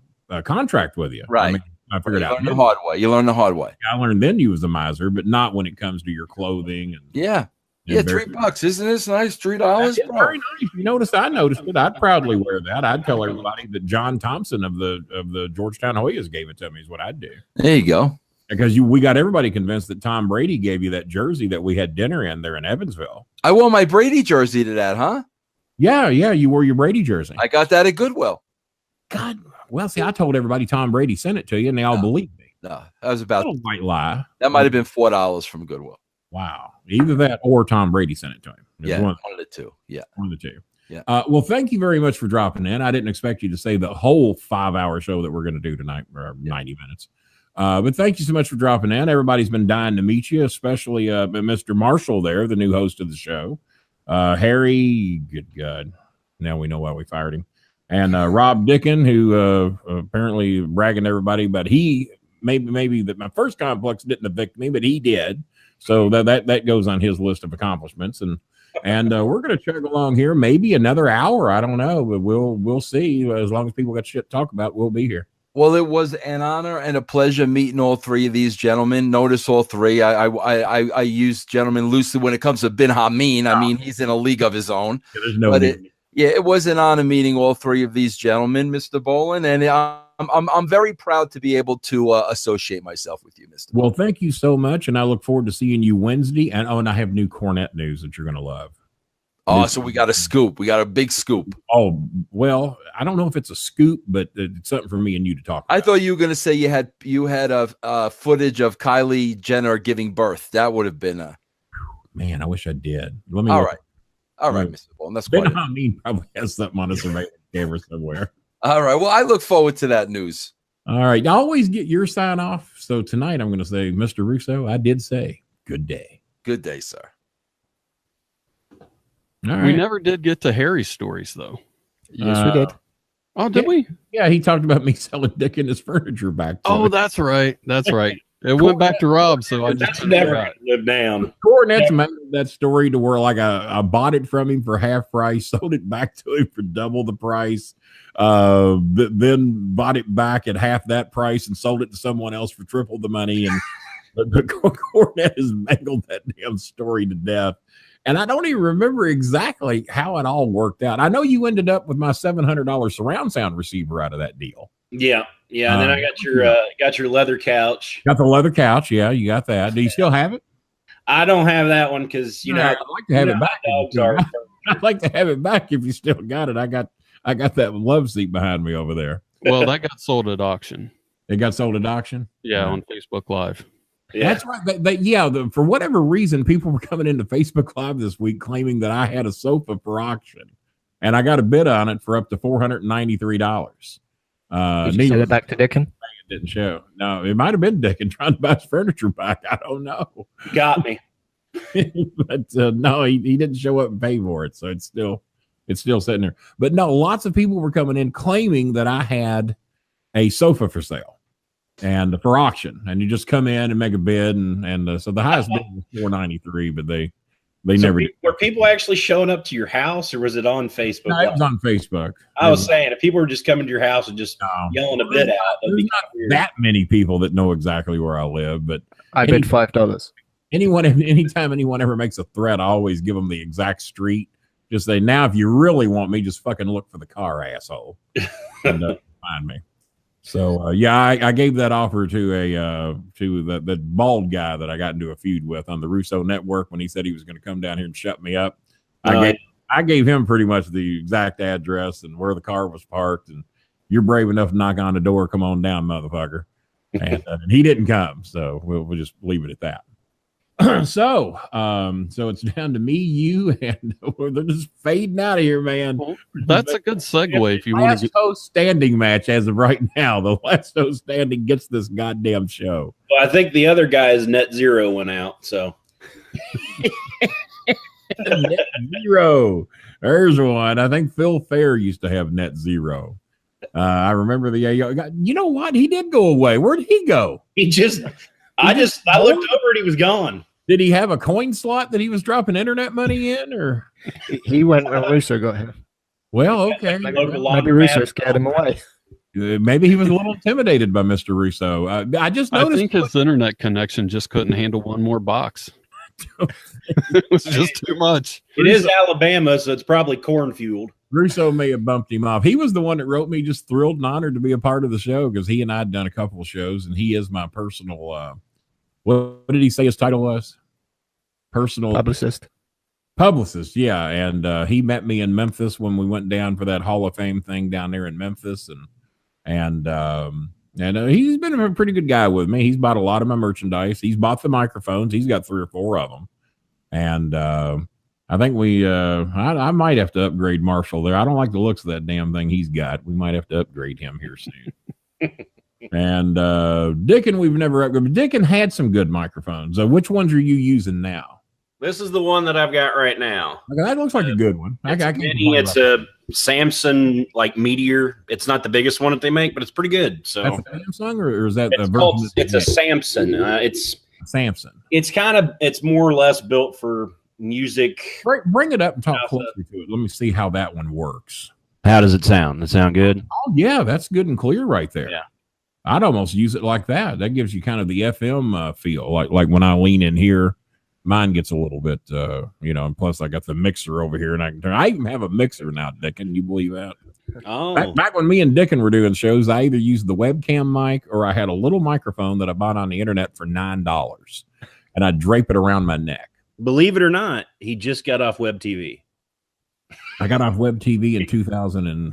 contract with you. Right. I figured out the hard way. You learn the hard way. I learned then you was a miser, but not when it comes to your clothing. And $3. Isn't this nice? $3, bro. Very nice. You noticed? I noticed it. I'd proudly wear that. I'd tell everybody that John Thompson of the Georgetown Hoyas gave it to me. Is what I'd do. There you go. Because we got everybody convinced that Tom Brady gave you that jersey that we had dinner in there in Evansville. I wore my Brady jersey to that, huh? Yeah. You wore your Brady jersey. I got that at Goodwill. God. Well, see, I told everybody Tom Brady sent it to you, and they all believed me. No, that was about a white lie. That might have been $4 from Goodwill. Wow. Either that or Tom Brady sent it to him. One of the two. Yeah. One of the two. Yeah. Well, thank you very much for dropping in. I didn't expect you to say the whole 5-hour show that we're going to do tonight, or 90 minutes. But thank you so much for dropping in. Everybody's been dying to meet you, especially Mr. Marshall there, the new host of the show. Harry, good God. Now we know why we fired him. And Rob Dickin, who apparently bragging to everybody, but he maybe that my first complex didn't evict me, but he did. So that goes on his list of accomplishments. And we're going to chug along here, maybe another hour. I don't know, but we'll see. As long as people got shit to talk about, we'll be here. Well, it was an honor and a pleasure meeting all three of these gentlemen. Notice all three. I use gentlemen loosely when it comes to Ben Hamin. I mean, he's in a league of his own. Yeah, there's no. It was an honor meeting all three of these gentlemen, Mr. Bolin, and I'm very proud to be able to associate myself with you, Mr. Well, thank you so much, and I look forward to seeing you Wednesday. And I have new Cornette news that you're going to love. Oh, so we got a scoop. We got a big scoop. Oh, well, I don't know if it's a scoop, but it's something for me and you to talk about. I thought you were going to say you had a footage of Kylie Jenner giving birth. That would have been a. Man, I wish I did. All right, Mr. Bolin. That's Ben Hamin probably has something on a surveillance camera somewhere. All right. Well, I look forward to that news. All right. I always get your sign off. So tonight I'm going to say, Mr. Russo, I did say good day. Good day, sir. All right. We never did get to Harry's stories, though. Yes, we did. Oh, did we? Yeah, he talked about me selling Dick and his furniture back. Oh, that's right. That's right. It went back to Rob, so I just never lived down. Cornette's made that story to where like I bought it from him for half price, sold it back to him for double the price, then bought it back at half that price and sold it to someone else for triple the money. And but Cornette has mangled that damn story to death. And I don't even remember exactly how it all worked out. I know you ended up with my $700 surround sound receiver out of that deal. Yeah. And then I got your leather couch. Got the leather couch. Yeah, you got that. Do you still have it? I don't have that one because I'd like to have it back. I'd like to have it back if you still got it. I got I got that love seat behind me over there. Well, that got sold at auction. It got sold at auction? Yeah, on Facebook Live. Yeah. That's right. For whatever reason, people were coming into Facebook Live this week claiming that I had a sofa for auction. And I got a bid on it for up to $493. Did you sell it back to Dickin? It didn't show. No, it might have been Dickin trying to buy his furniture back. I don't know. Got me. But no, he didn't show up and pay for it. So it's still sitting there. But no, lots of people were coming in claiming that I had a sofa for sale and for auction. And you just come in and make a bid. And so the highest bid was $493, but they never did. Were people actually showing up to your house, or was it on Facebook? No, it was on Facebook. I was saying, if people were just coming to your house and just yelling a bid out, there's not that many people that know exactly where I live. But I bid $5. Anytime anyone ever makes a threat, I always give them the exact street. Just say, now, if you really want me, just fucking look for the car, asshole, and find me. So I gave that offer to the bald guy that I got into a feud with on the Russo network when he said he was going to come down here and shut me up. I gave him pretty much the exact address and where the car was parked. And you're brave enough to knock on the door. Come on down, motherfucker. And he didn't come, so we'll just leave it at that. So it's down to me, you, and they're just fading out of here, man. Well, that's a good segue if you want to get host standing match as of right now. The last host standing gets this goddamn show. Well, I think the other guy's net zero went out. So net zero. There's one. I think Phil Fair used to have net zero. I remember you know what? He did go away. Where did he go? I looked over and he was gone. Did he have a coin slot that he was dropping internet money in, or he went when Russo got him? Well, okay. Maybe Russo scared him away. Maybe he was a little intimidated by Mr. Russo. I just noticed. I think his internet connection just couldn't handle one more box. It was just too much. It is Alabama, so it's probably corn fueled. Russo may have bumped him off. He was the one that wrote me just thrilled and honored to be a part of the show because he and I had done a couple of shows, and he is my personal. What did he say his title was? Personal publicist, yeah. And he met me in Memphis when we went down for that Hall of Fame thing down there in Memphis, and he's been a pretty good guy with me. He's bought a lot of my merchandise. He's bought the microphones. He's got 3 or 4 of them, and I think I might have to upgrade Marshall there. I don't like the looks of that damn thing he's got. We might have to upgrade him here soon. And Dickin, we've never upgraded. Dickin had some good microphones. Which ones are you using now? This is the one that I've got right now. Okay, that looks like a good one. It's a Samsung Meteor. It's not the biggest one that they make, but it's pretty good. So that's a Samsung, or is that it's a Samsung. It's Samsung. It's more or less built for music. Bring it up and talk closer to it. Let me see how that one works. How does it sound? Does it sound good? Oh yeah, that's good and clear right there. Yeah. I'd almost use it like that. That gives you kind of the FM feel, like when I lean in here, mine gets a little bit, and plus I got the mixer over here, and I even have a mixer now, Dick. Can you believe that? Oh, back when me and Dickin were doing shows, I either used the webcam mic or I had a little microphone that I bought on the internet for $9, and I drape it around my neck. Believe it or not, he just got off Web TV. I got off Web TV in 2000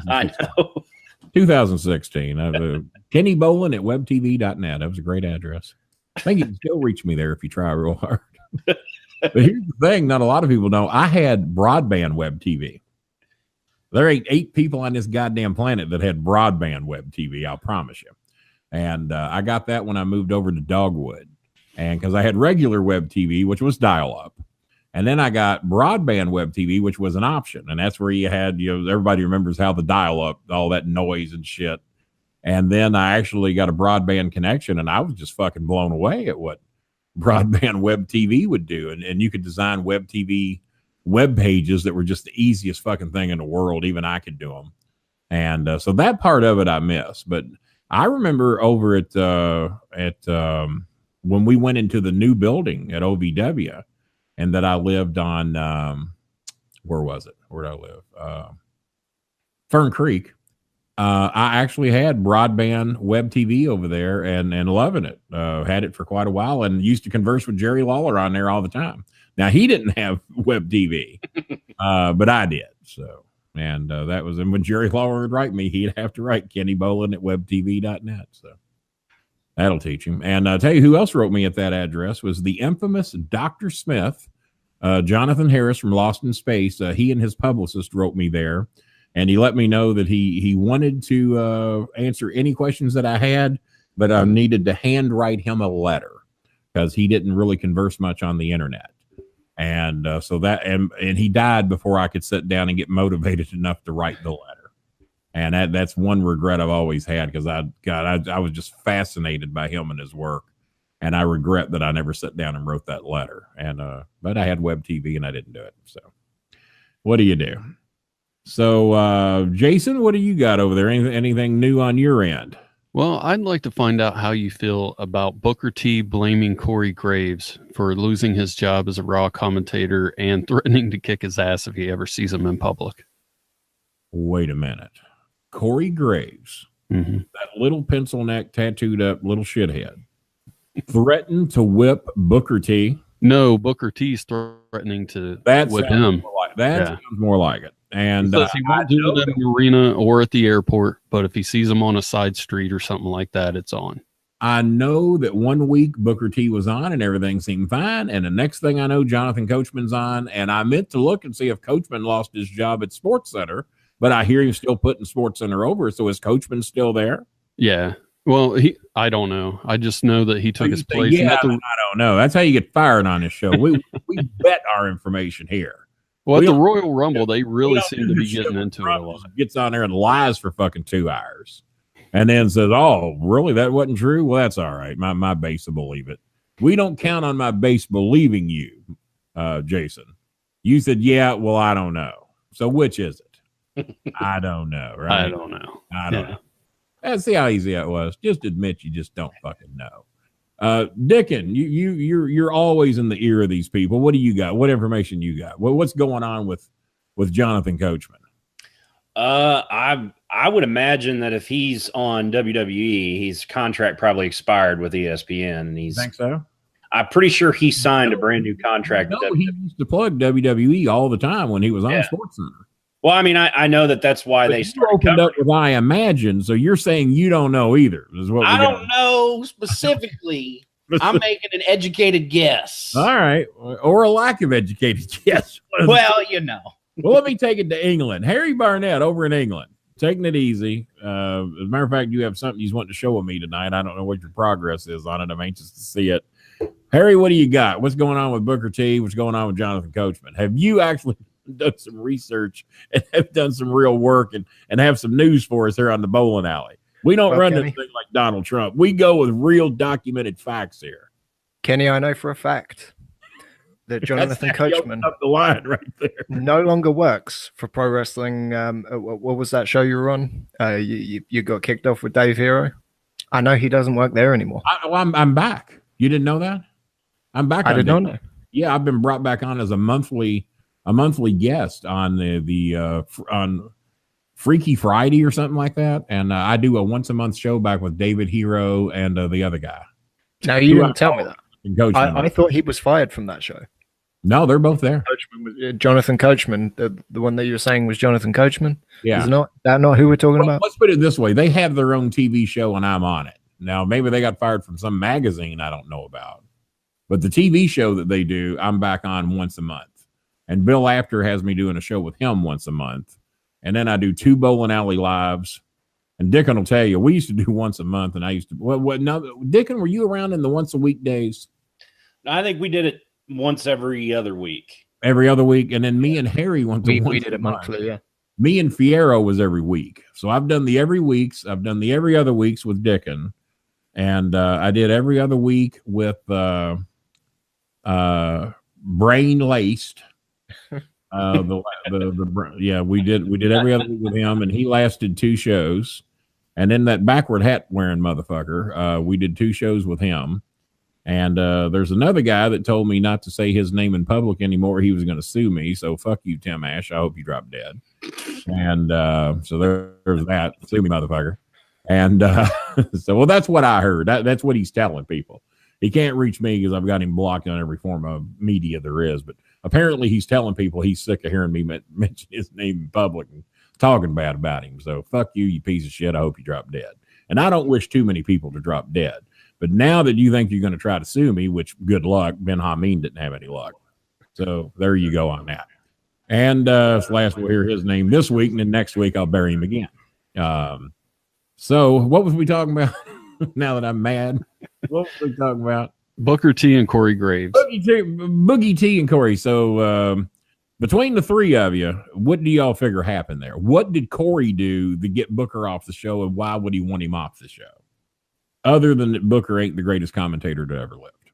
I know. 2016. Kenny Bolin at webtv.net. That was a great address. I think you can still reach me there if you try real hard. But here's the thing, not a lot of people know. I had broadband web TV. There ain't 8 people on this goddamn planet that had broadband web TV, I'll promise you. And I got that when I moved over to Dogwood. And because I had regular web TV, which was dial-up. And then I got broadband web TV, which was an option. And that's where you had, everybody remembers how the dial-up, all that noise and shit. And then I actually got a broadband connection, and I was just fucking blown away at what broadband web TV would do. And you could design web TV web pages that were just the easiest fucking thing in the world. Even I could do them. And so that part of it I miss. But I remember over at when we went into the new building at OVW, and that I lived on, where was it? Where did I live? Fern Creek. I actually had broadband web TV over there and loving it. Had it for quite a while and used to converse with Jerry Lawler on there all the time. Now, he didn't have web TV, but I did. So And that was, and when Jerry Lawler would write me, he'd have to write Kenny Bolin at webtv.net. So that'll teach him. And I'll tell you who else wrote me at that address was the infamous Dr. Smith, Jonathan Harris from Lost in Space. He and his publicist wrote me there, and he let me know that he wanted to answer any questions that I had, but I needed to handwrite him a letter because he didn't really converse much on the internet. And so that, and he died before I could sit down and get motivated enough to write the letter. And that's one regret I've always had, because I was just fascinated by him and his work. And I regret that I never sat down and wrote that letter. And but I had web TV and I didn't do it. So what do you do? So Jason, what do you got over there? Anything new on your end? Well, I'd like to find out how you feel about Booker T blaming Corey Graves for losing his job as a Raw commentator and threatening to kick his ass if he ever sees him in public. Wait a minute. Corey Graves, that little pencil neck, tattooed up little shithead, threatened to whip Booker T? No, Booker T's threatening to whip him. That sounds more like it. And he says he won't do it in the arena or at the airport, but if he sees him on a side street or something like that, it's on. I know that one week Booker T was on and everything seemed fine, and the next thing I know, Jonathan Coachman's on, and I meant to look and see if Coachman lost his job at SportsCenter, but I hear he's still putting SportsCenter over. So is Coachman still there? Yeah. Well, I don't know. I just know that he took his place. Yeah, I don't know. That's how you get fired on this show. We bet our information here. Well, at the Royal Rumble, they really seem to be getting into it a lot. Gets on there and lies for fucking 2 hours, and then says, "Oh, really? That wasn't true." Well, that's all right. My base will believe it. We don't count on my base believing you, Jason. You said, "Yeah." Well, I don't know. So which is it? I don't know. Right? I don't know. I don't know. And see how easy that was. Just admit you just don't fucking know. Dickin, you're always in the ear of these people. What do you got? What information you got? What's going on with Jonathan Coachman? I would imagine that if he's on WWE, his contract probably expired with ESPN. And he's, think so? I'm pretty sure he signed a brand new contract. No, he used to plug WWE all the time when he was on SportsCenter. Well, I mean, I know that's why they started opened up with I Imagine. So you're saying you don't know either. Is what I don't know specifically. I'm making an educated guess. All right. Or a lack of educated guess. Well, you know. Well, let me take it to England. Harry Barnett over in England, taking it easy. As a matter of fact, you have something you want to show with me tonight. I don't know what your progress is on it. I'm anxious to see it. Harry, what do you got? What's going on with Booker T? What's going on with Jonathan Coachman? Have you actually done some research and have done some real work and have some news for us here on the Bowling Alley? We don't run this thing like Donald Trump. We go with real documented facts here. Kenny, I know for a fact that Jonathan Coachman up the line right there. No longer works for pro wrestling. What was that show you were on? You got kicked off with Dave Hero. I know he doesn't work there anymore. I'm back. You didn't know that? I'm back. I did not know. Yeah, I've been brought back on as a monthly guest on on Freaky Friday or something like that, and I do a once a month show back with David Hero and the other guy. Now you didn't tell me that. I thought he was fired from that show. No, they're both there. Jonathan Coachman, the one that you were saying was Jonathan Coachman. Yeah, is that not who we're talking about? Let's put it this way: they have their own TV show, and I'm on it. Now, maybe they got fired from some magazine I don't know about, but the TV show that they do, I'm back on once a month. And Bill After has me doing a show with him once a month. And then I do 2 Bowling Alley lives. And Dickin will tell you, we used to do once a month. And I used to, now, Dickin, were you around in the once a week days? I think we did it once every other week. Every other week. And then me and Harry went to we did it monthly, yeah. Me and Fierro was every week. So I've done the every weeks. I've done the every other weeks with Dickin. And I did every other week with Brain Laced. We did every other week with him, and he lasted 2 shows. And then that backward hat wearing motherfucker, we did 2 shows with him. And there's another guy that told me not to say his name in public anymore. He was going to sue me. So fuck you, Tim Ash. I hope you drop dead. And so there's that. Sue me, motherfucker. And so, well, that's what I heard. That's what he's telling people. He can't reach me because I've got him blocked on every form of media there is. But apparently he's telling people he's sick of hearing me mention his name in public and talking bad about him. So fuck you, you piece of shit. I hope you drop dead. And I don't wish too many people to drop dead. But now that you think you're going to try to sue me, which good luck, Ben Hamin didn't have any luck. So there you go on that. And last we'll hear his name this week, and then next week I'll bury him again. So what was we talking about? Now that I'm mad, what was we talking about? Booker T and Corey Graves. Boogie T and Corey. So between the three of you, what do y'all figure happened there? What did Corey do to get Booker off the show, and why would he want him off the show? Other than that Booker ain't the greatest commentator to ever lived.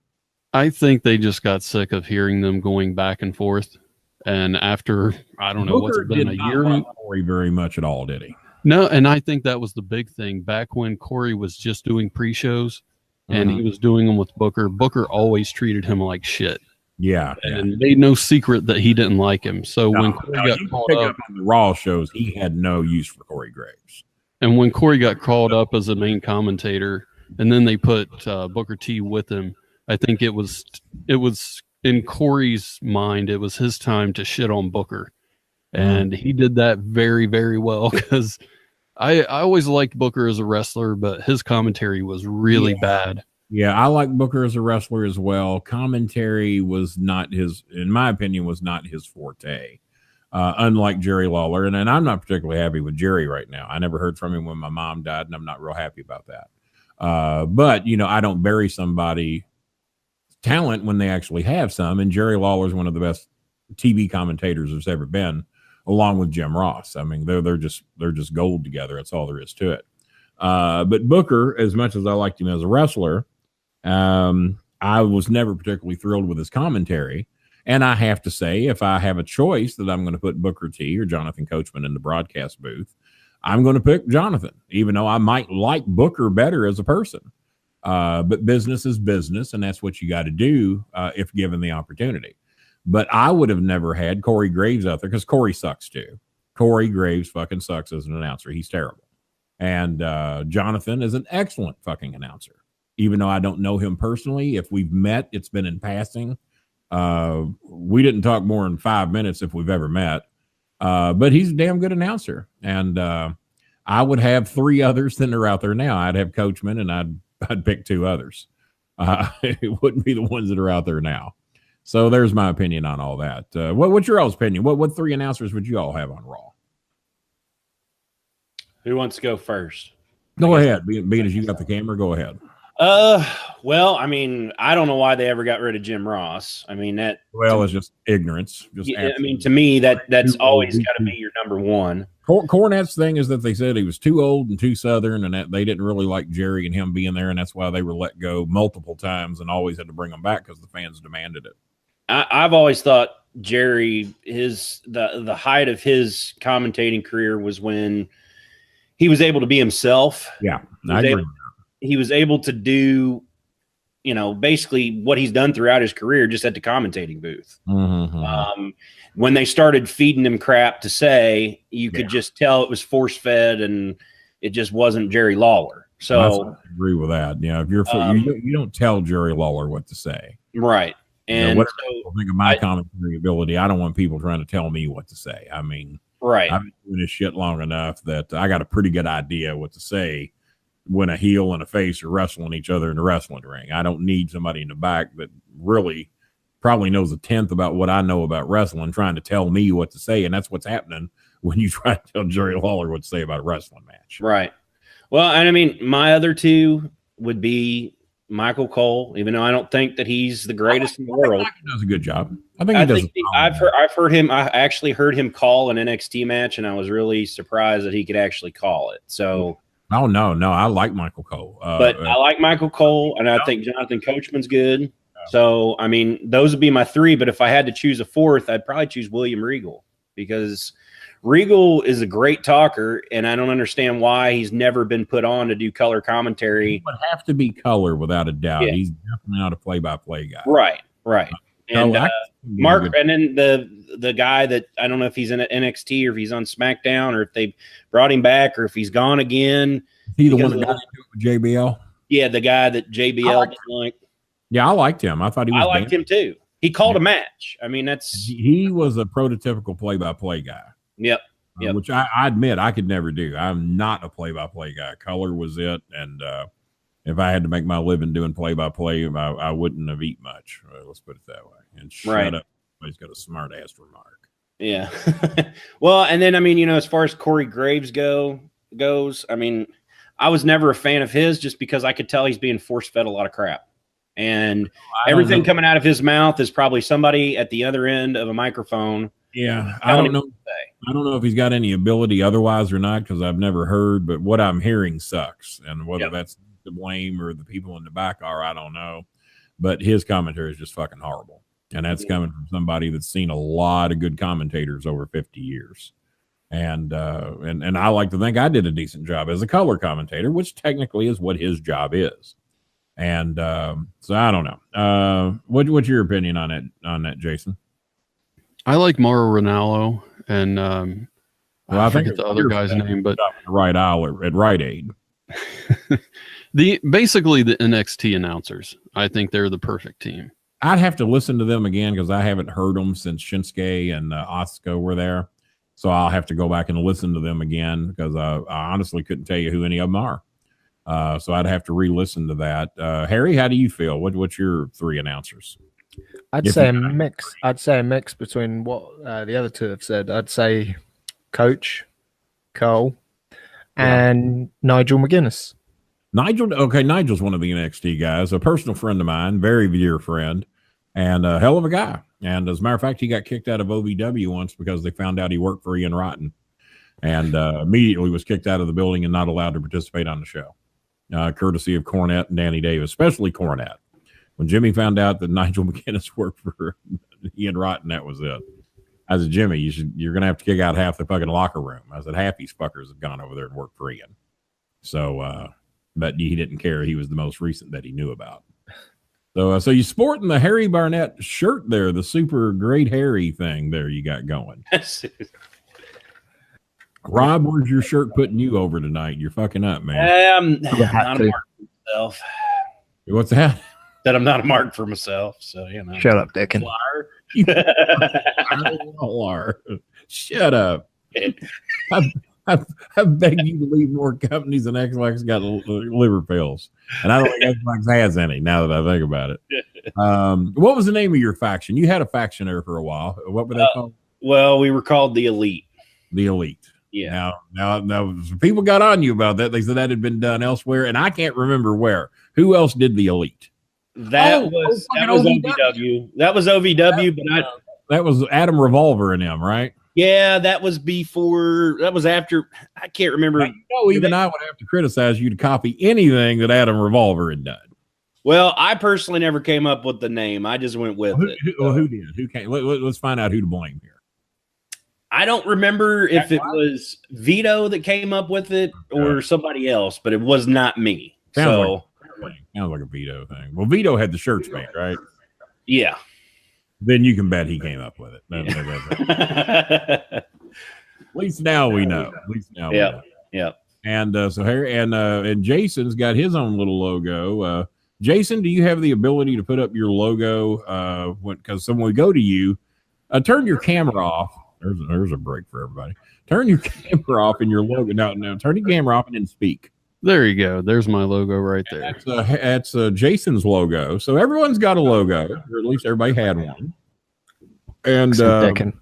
I think they just got sick of hearing them going back and forth. And after, I don't know, what's it been, a year? Like Corey very much at all, did he? No, and I think that was the big thing. Back when Corey was just doing pre-shows and he was doing them with Booker, Booker always treated him like shit. Yeah. And made no secret that he didn't like him. So when Corey got called up on the Raw shows, he had no use for Corey Graves. And when Corey got called up as a main commentator, and then they put Booker T with him, I think it was in Corey's mind, it was his time to shit on Booker. And he did that very, very well, because I always liked Booker as a wrestler, but his commentary was really bad. Yeah, I like Booker as a wrestler as well. Commentary was not his, in my opinion, was not his forte. Unlike Jerry Lawler. And I'm not particularly happy with Jerry right now. I never heard from him when my mom died, and I'm not real happy about that. But, you know, I don't bury somebody talent when they actually have some. And Jerry Lawler is one of the best TV commentators there's ever been, along with Jim Ross. I mean, they're just gold together. That's all there is to it. But Booker, as much as I liked him as a wrestler, I was never particularly thrilled with his commentary. And I have to say, if I have a choice that I'm going to put Booker T or Jonathan Coachman in the broadcast booth, I'm going to pick Jonathan, even though I might like Booker better as a person. But business is business, and that's what you got to do if given the opportunity. But I would have never had Corey Graves out there, because Corey sucks too. Corey Graves fucking sucks as an announcer. He's terrible. And Jonathan is an excellent fucking announcer. Even though I don't know him personally, if we've met, it's been in passing. We didn't talk more than 5 minutes if we've ever met. But he's a damn good announcer. And I would have 3 others than are out there now. I'd have Coachman, and I'd pick 2 others. It wouldn't be the ones that are out there now. So there's my opinion on all that. What's your all's opinion? What 3 announcers would you all have on Raw? Who wants to go first? Go ahead. Being as you got the camera, go ahead. Well, I mean, I don't know why they ever got rid of Jim Ross. I mean, it's just ignorance. I mean, to me, that's always got to be your number one. Cornette's thing is that they said he was too old and too Southern, and that they didn't really like Jerry and him being there, and that's why they were let go multiple times and always had to bring him back because the fans demanded it. I've always thought Jerry, the height of his commentating career was when he was able to be himself. Yeah, I agree. He was able to do, you know, basically what he's done throughout his career just at the commentating booth. Mm-hmm. When they started feeding him crap to say, you could just tell it was force fed and it just wasn't Jerry Lawler. So I agree with that. Yeah, if you're you don't tell Jerry Lawler what to say, right? And what people think of my commentary ability, I don't want people trying to tell me what to say. I mean, right? I've been doing this shit long enough that I got a pretty good idea what to say when a heel and a face are wrestling each other in the wrestling ring. I don't need somebody in the back that really probably knows 1/10 about what I know about wrestling trying to tell me what to say. And that's what's happening when you try to tell Jerry Lawler what to say about a wrestling match. Right. Well, and I mean, my other 2 would be Michael Cole, even though I don't think that he's the greatest in the world. He does a good job. I think he does. I've heard him. I actually heard him call an NXT match, and I was really surprised that he could actually call it. So. Oh, no, I like Michael Cole. But I like Michael Cole, and I think Jonathan Coachman's good. So, I mean, those would be my 3. But if I had to choose a 4th, I'd probably choose William Regal, because Regal is a great talker, and I don't understand why he's never been put on to do color commentary. He would have to be color without a doubt. Yeah. He's definitely not a play-by-play guy. Right. And Mark, and then the guy that I don't know if he's in NXT or if he's on SmackDown or if they brought him back or if he's gone again. He the one that got into it with JBL? Yeah, the guy that JBL didn't like. Yeah, I liked him. I thought he was. I liked him too. He called a match. I mean, he was a prototypical play-by-play guy. Yep. Yep. Which I admit I could never do. I'm not a play-by-play guy. Color was it, and if I had to make my living doing play-by-play, I wouldn't have eaten much. Let's put it that way. And shut up. He's got a smart-ass remark. Yeah. Well, and then, I mean, as far as Corey Graves goes, I mean, I was never a fan of his just because I could tell he's being force-fed a lot of crap. And everything coming out of his mouth is probably somebody at the other end of a microphone. Yeah, I don't know. I don't know if he's got any ability otherwise or not, because I've never heard. But what I'm hearing sucks, and whether that's to blame or the people in the back are, I don't know. But his commentary is just fucking horrible, and that's coming from somebody that's seen a lot of good commentators over 50 years. And I like to think I did a decent job as a color commentator, which technically is what his job is. And so I don't know. What's your opinion on that, Jason? I like Mauro Ranallo, and I forget the other guy's name, but right aisle at Rite Aid. Basically the NXT announcers. I think they're the perfect team. I'd have to listen to them again because I haven't heard them since Shinsuke and Asuka were there. So I'll have to go back and listen to them again because I honestly couldn't tell you who any of them are. So I'd have to re-listen to that. Harry, how do you feel? What's your three announcers? I'd say a mix. I'd say a mix between what the other two have said. I'd say Coach Cole and Nigel McGuinness. Nigel's one of the NXT guys, a personal friend of mine, very dear friend, and a hell of a guy. And as a matter of fact, he got kicked out of OVW once because they found out he worked for Ian Rotten, and immediately was kicked out of the building and not allowed to participate on the show, courtesy of Cornette and Danny Davis, especially Cornette. When Jimmy found out that Nigel McGuinness worked for Ian Rotten, that was it. I said, Jimmy, you're going to have to kick out half the fucking locker room. I said, half these fuckers have gone over there and worked for Ian. So, but he didn't care. He was the most recent that he knew about. So you sporting the Harry Barnett shirt there, the super great Harry thing there you got going. Rob, where's your shirt putting you over tonight? You're fucking up, man. I'm not a mark for myself. What's that? That I'm not a mark for myself. So, Shut up, Dickin. Shut up. I beg you to leave more companies than Xbox got liver pills. And I don't think Xbox has any now that I think about it. What was the name of your faction? You had a faction there for a while. What were they called? Well, we were called the Elite. The Elite. Yeah. Now, people got on you about that. They said that had been done elsewhere, and I can't remember where. Who else did the Elite? That was OVW. That was OVW, that was Adam Revolver and them, right? Yeah, that was before. That was after. I can't remember. Even I would have to criticize you to copy anything that Adam Revolver had done. Well, I personally never came up with the name. I just went with it. Who did? Who came? Let's find out who to blame here. I don't remember if it was Vito that came up with it or somebody else, but it was not me. Sounds like a Vito thing. Well, Vito had the shirts made, right? Yeah. Then you can bet he came up with it. At least now we know. Yeah. And so Harry and Jason's got his own little logo. Jason, do you have the ability to put up your logo? Because when we go to you, turn your camera off. There's a break for everybody. Turn your camera off and your logo. No, turn your camera off and then speak. There you go. There's my logo right there. That's Jason's logo. So everyone's got a logo, or at least everybody had one. And Dickin.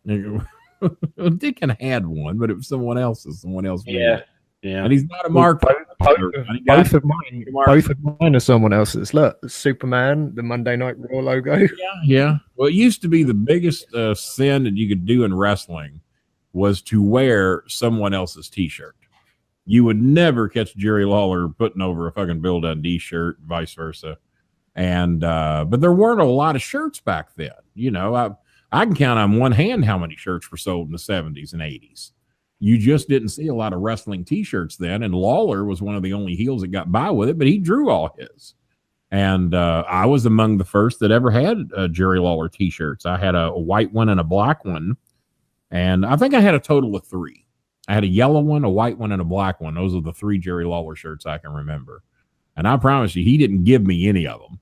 Dickin had one, but it was someone else's. Someone else. Yeah. And he's not a mark. Both of mine are someone else's. Look, Superman, the Monday Night Raw logo. Yeah. Well, it used to be the biggest sin that you could do in wrestling was to wear someone else's T-shirt. You would never catch Jerry Lawler putting over a fucking Bill Dundee shirt, vice versa. And but there weren't a lot of shirts back then. I can count on one hand how many shirts were sold in the 70s and 80s. You just didn't see a lot of wrestling T-shirts then, and Lawler was one of the only heels that got by with it, but he drew all his. And I was among the first that ever had Jerry Lawler T-shirts. I had a white one and a black one, and I think I had a total of 3. I had a yellow one, a white one, and a black one. Those are the 3 Jerry Lawler shirts I can remember. And I promise you, he didn't give me any of them.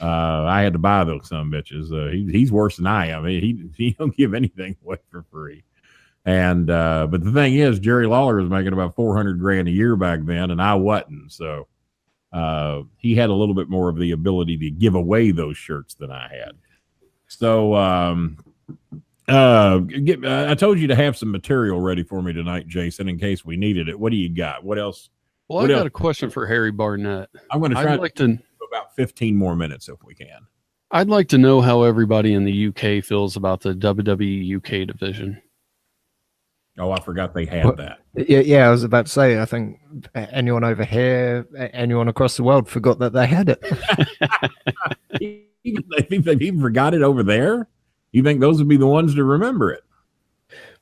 I had to buy those some bitches. He's worse than I am. He don't give anything away for free. And but the thing is, Jerry Lawler was making about $400,000 a year back then, and I wasn't. So he had a little bit more of the ability to give away those shirts than I had. So I told you to have some material ready for me tonight, Jason, in case we needed it. What do you got? What else? Well, I got a question for Harry Barnett. I'm going to try to about 15 more minutes if we can. I'd like to know how everybody in the UK feels about the WWE UK division. Oh, I forgot they had that. Yeah, I was about to say, I think anyone over here, anyone across the world forgot that they had it. I think they've even forgot it over there. You think those would be the ones to remember it?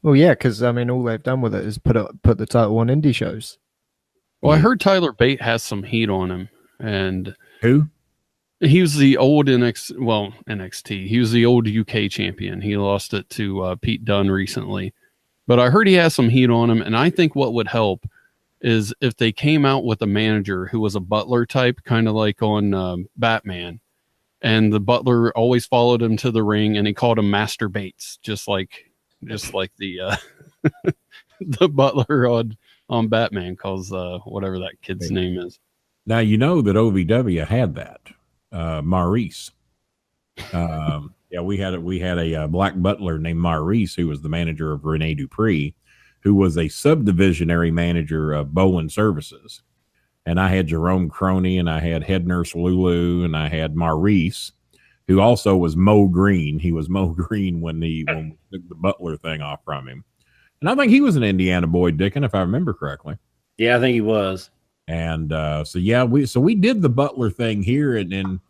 Well, yeah, because I mean, all they've done with it is put the title on indie shows. Well, I heard Tyler Bate has some heat on him, and who? He was the old NXT. He was the old UK champion. He lost it to Pete Dunne recently, but I heard he has some heat on him. And I think what would help is if they came out with a manager who was a butler type, kind of like on Batman. And the butler always followed him to the ring, and he called him Master Bates, just like the the butler on Batman calls whatever that kid's name is. Now you know that OVW had that Maurice. Yeah, we had a black butler named Maurice who was the manager of Rene Dupree, who was a subdivisionary manager of Bowen Services. And I had Jerome Croney, and I had head nurse Lulu, and I had Maurice, who also was Mo Green. He was Mo Green when we took the butler thing off from him. And I think he was an Indiana boy, Dickin, if I remember correctly. Yeah, I think he was. And we did the butler thing here, and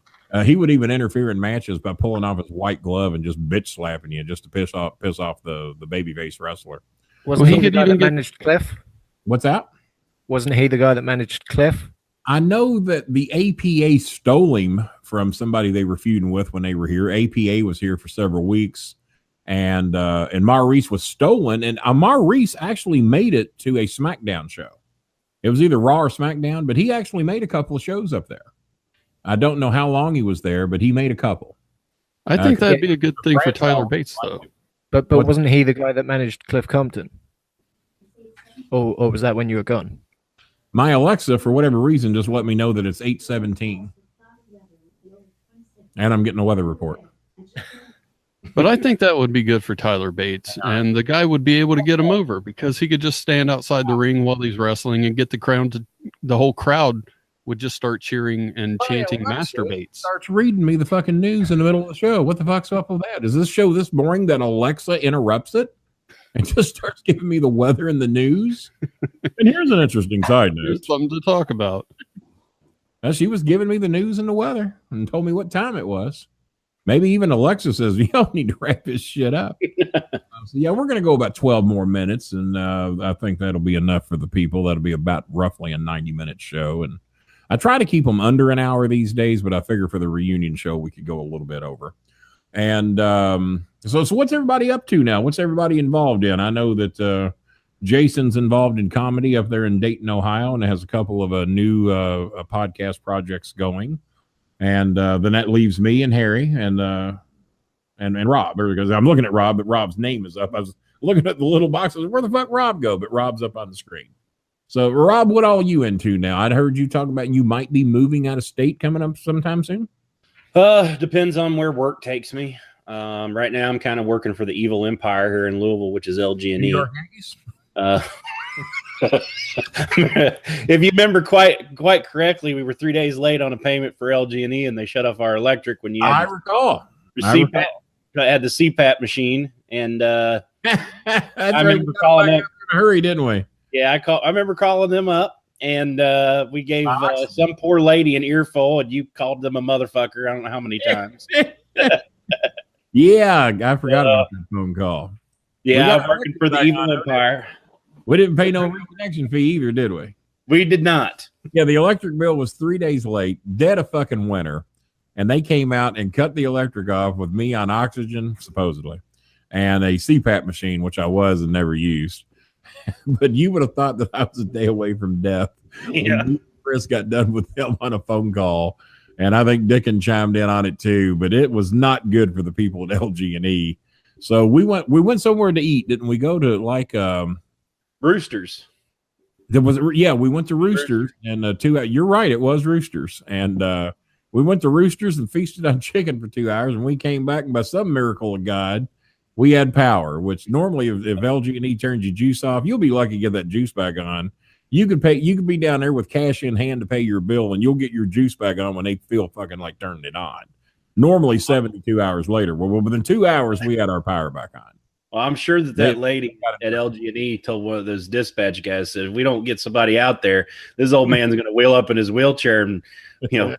he would even interfere in matches by pulling off his white glove and just bitch slapping you just to piss off the babyface wrestler. Wasn't he the guy that managed Cliff? What's that? Wasn't he the guy that managed Cliff? I know that the APA stole him from somebody they were feuding with when they were here. APA was here for several weeks, and Maurice was stolen. And Maurice actually made it to a SmackDown show. It was either Raw or SmackDown, but he actually made a couple of shows up there. I don't know how long he was there, but he made a couple. I think that'd be a good thing for Tyler Bates, though. But wasn't he the guy that managed Cliff Compton? Or was that when you were gone? My Alexa, for whatever reason, just let me know that it's 8:17. And I'm getting a weather report. But I think that would be good for Tyler Bates. And the guy would be able to get him over because he could just stand outside the ring while he's wrestling and get the whole crowd would just start cheering and chanting Master Bates. Starts reading me the fucking news in the middle of the show. What the fuck's up with that? Is this show this boring that Alexa interrupts it and just starts giving me the weather and the news? And here's an interesting side note. There's something to talk about. She was giving me the news and the weather and told me what time it was. Maybe even Alexa says, y'all need to wrap this shit up. So yeah, we're going to go about 12 more minutes, and I think that'll be enough for the people. That'll be about roughly a 90-minute show. And I try to keep them under an hour these days, but I figure for the reunion show, we could go a little bit over. And so what's everybody up to now? What's everybody involved in? I know that Jason's involved in comedy up there in Dayton, Ohio, and has a couple of new podcast projects going. And then that leaves me and Harry and Rob, because I'm looking at Rob, but Rob's name is up. I was looking at the little box. I was, where the fuck Rob go? But Rob's up on the screen. So, Rob, what all you into now? I'd heard you talk about you might be moving out of state coming up sometime soon. Depends on where work takes me. Right now, I'm kind of working for the Evil Empire here in Louisville, which is LG&E. If you remember quite correctly, we were 3 days late on a payment for LG&E, and they shut off our electric when you had I had the CPAP machine, and I remember calling up in a hurry, didn't we? Yeah, I remember calling them up, and we gave some poor lady an earful, and you called them a motherfucker. I don't know how many times. Yeah, I forgot about that phone call. Yeah, I'm working for the Evil Empire. We didn't pay no reconnection fee either, did we? We did not. Yeah, the electric bill was 3 days late, dead of fucking winter, and they came out and cut the electric off with me on oxygen, supposedly, and a CPAP machine, which I was and never used. But you would have thought that I was a day away from death. Yeah. Chris got done with them on a phone call, And I think Dickin chimed in on it too, but it was not good for the people at LG&E. So we went somewhere to eat, didn't we? Go to like Roosters. There was, yeah, we went to Roosters and you're right, it was Roosters. And we went to Roosters and feasted on chicken for 2 hours, and we came back, and by some miracle of God, we had power, which normally if LG&E turns your juice off, you'll be lucky to get that juice back on. You could be down there with cash in hand to pay your bill, and you'll get your juice back on when they feel fucking like turning it on. Normally 72 hours later. Well, within 2 hours, we had our power back on. Well, I'm sure that lady at LG&E told one of those dispatch guys, said, if we don't get somebody out there, this old man's going to wheel up in his wheelchair and,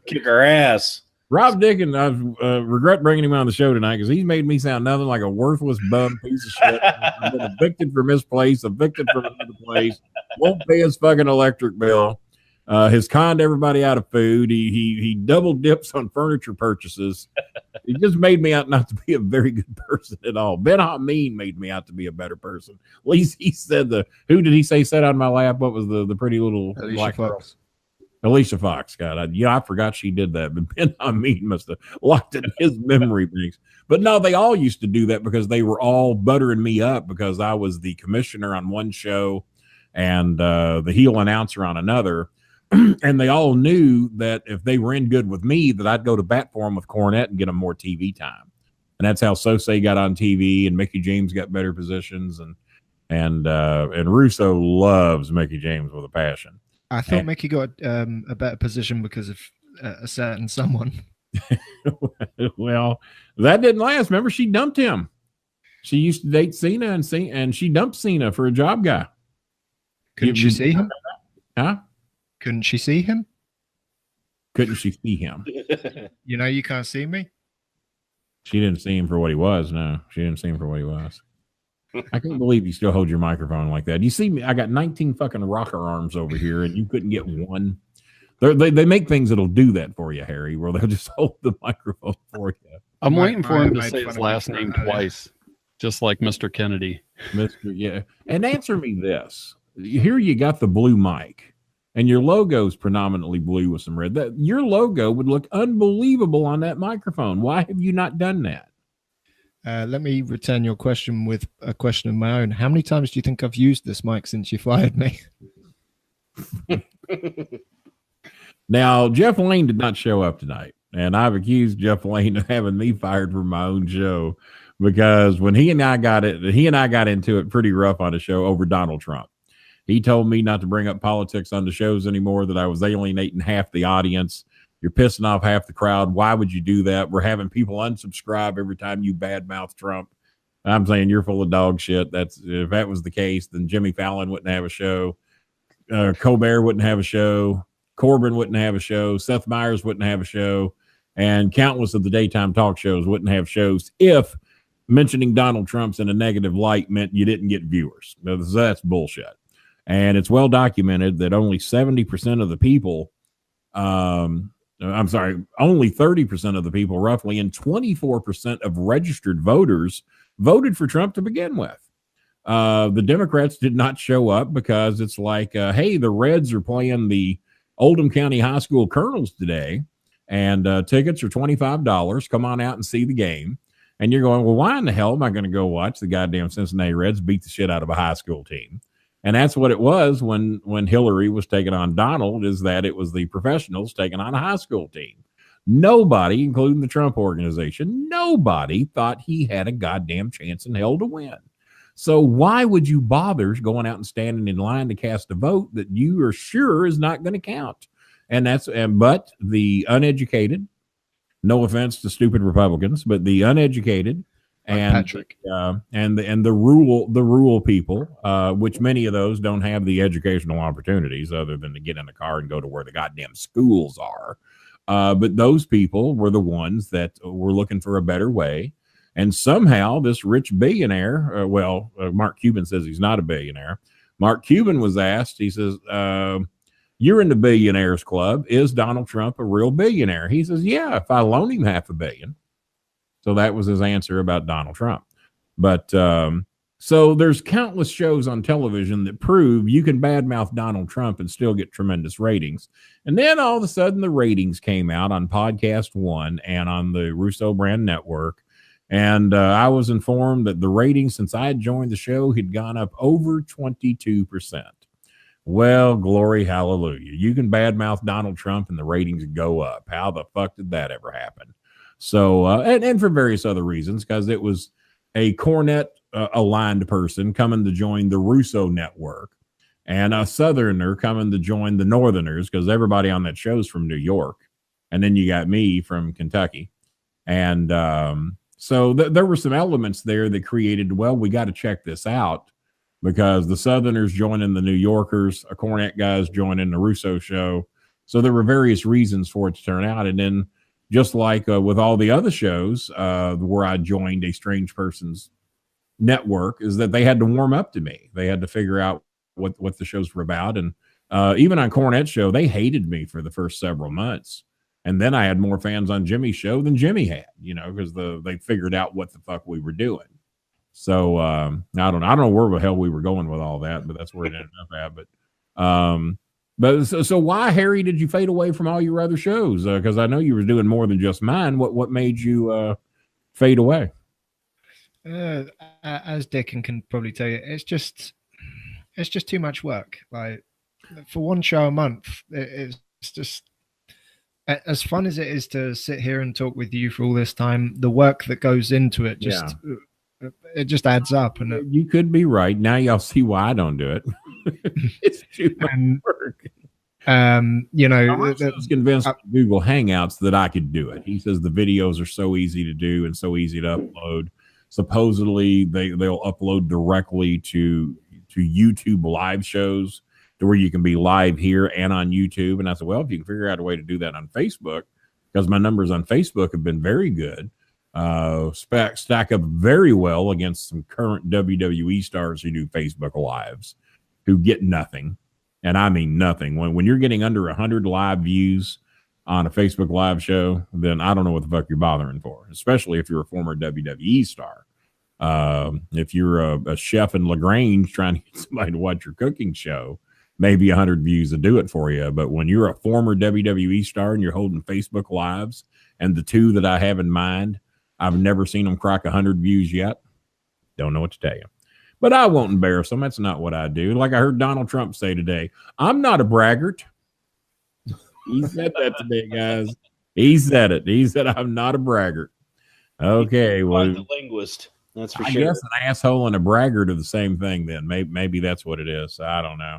kick our ass. Rob Dickin, I regret bringing him on the show tonight because he's made me sound nothing like a worthless bum piece of shit. I've been evicted from his place, evicted from another place, won't pay his fucking electric bill, has conned everybody out of food. He double dips on furniture purchases. He just made me out not to be a very good person at all. Ben Hamin made me out to be a better person. At least he said who did he say sat on my lap? What was the pretty little black girl? Alicia Fox, God, I forgot she did that, but Ben Hamin must have locked it in his memory banks. But no, they all used to do that because they were all buttering me up because I was the commissioner on one show and the heel announcer on another. And they all knew that if they were in good with me, that I'd go to bat for them with Cornette and get them more TV time. And that's how Sosei got on TV and Mickey James got better positions. And Russo loves Mickey James with a passion. I thought Mickey got a better position because of a certain someone. Well, that didn't last. Remember, she dumped him. She used to date Cena, and she dumped Cena for a job guy. Couldn't she see him? Huh? Couldn't she see him? Couldn't she see him? You can't see me. She didn't see him for what he was. No, she didn't see him for what he was. I can't believe you still hold your microphone like that. You see me? I got 19 fucking rocker arms over here, and you couldn't get one. They make things that'll do that for you, Harry, where they'll just hold the microphone for you. I'm waiting for him to say his last name twice, just like Mr. Kennedy. Yeah. And answer me this. Here you got the blue mic, and your logo's predominantly blue with some red. Your logo would look unbelievable on that microphone. Why have you not done that? Let me return your question with a question of my own. How many times do you think I've used this mic since you fired me? Now, Jeff Lane did not show up tonight, and I've accused Jeff Lane of having me fired from my own show because when he and I got into it pretty rough on the show over Donald Trump. He told me not to bring up politics on the shows anymore, that I was alienating half the audience. You're pissing off half the crowd. Why would you do that? We're having people unsubscribe every time you badmouth Trump. I'm saying you're full of dog shit. If that was the case, then Jimmy Fallon wouldn't have a show. Colbert wouldn't have a show. Corbin wouldn't have a show. Seth Meyers wouldn't have a show. And countless of the daytime talk shows wouldn't have shows if mentioning Donald Trump's in a negative light meant you didn't get viewers. That's bullshit. And it's well documented that only 70% of the people only 30% of the people, roughly, and 24% of registered voters voted for Trump to begin with. The Democrats did not show up because it's like, hey, the Reds are playing the Oldham County High School Colonels today, and tickets are $25. Come on out and see the game. And you're going, well, why in the hell am I going to go watch the goddamn Cincinnati Reds beat the shit out of a high school team? And that's what it was when Hillary was taking on Donald, is that it was the professionals taking on a high school team. Nobody, including the Trump organization, nobody thought he had a goddamn chance in hell to win. So why would you bother going out and standing in line to cast a vote that you are sure is not going to count? But the uneducated, no offense to stupid Republicans, but the uneducated and the rural people, which many of those don't have the educational opportunities other than to get in a car and go to where the goddamn schools are. But those people were the ones that were looking for a better way. And somehow this rich billionaire, Mark Cuban says he's not a billionaire. Mark Cuban was asked, he says, you're in the billionaires club. Is Donald Trump a real billionaire? He says, yeah, if I loan him $500 million. So that was his answer about Donald Trump. But So there's countless shows on television that prove you can badmouth Donald Trump and still get tremendous ratings. And then all of a sudden the ratings came out on Podcast One and on the Russo brand network. And I was informed that the ratings since I had joined the show had gone up over 22%. Well, glory, hallelujah. You can badmouth Donald Trump and the ratings go up. How the fuck did that ever happen? So, and for various other reasons, because it was a Cornette aligned person coming to join the Russo network and a Southerner coming to join the Northerners, because everybody on that show's from New York. And then you got me from Kentucky. And so there were some elements there that created, well, we got to check this out, because the Southerners joining the New Yorkers, a Cornette guys joining the Russo show. So there were various reasons for it to turn out. And then just like with all the other shows where I joined a strange person's network, is that they had to warm up to me. They had to figure out what the shows were about. And even on Cornette's show, they hated me for the first several months. And then I had more fans on Jimmy's show than Jimmy had, because they figured out what the fuck we were doing. So I don't know where the hell we were going with all that, but that's where it ended up at. But so why, Harry, did you fade away from all your other shows? Because I know you were doing more than just mine. What made you fade away? As Dick can probably tell you, it's just too much work. Like, for one show a month, it's just, as fun as it is to sit here and talk with you for all this time, the work that goes into it it just adds up. And you could be right. Now y'all see why I don't do it. It's too much work. I was convinced Google Hangouts that I could do it. He says the videos are so easy to do and so easy to upload. Supposedly they'll upload directly to YouTube live shows, to where you can be live here and on YouTube. And I said, well, if you can figure out a way to do that on Facebook, because my numbers on Facebook have been very good, stack up very well against some current WWE stars who do Facebook lives, who get nothing. And I mean nothing. When you're getting under 100 live views on a Facebook live show, then I don't know what the fuck you're bothering for, especially if you're a former WWE star. If you're a chef in LaGrange trying to get somebody to watch your cooking show, maybe 100 views will do it for you. But when you're a former WWE star and you're holding Facebook lives, and the two that I have in mind, I've never seen them crack 100 views yet. Don't know what to tell you. But I won't embarrass them. That's not what I do. Like I heard Donald Trump say today, I'm not a braggart. He said that today, guys. He said it. He said, I'm not a braggart. Okay, well, the linguist. That's for I sure. guess an asshole and a braggart are the same thing then. Maybe that's what it is. I don't know.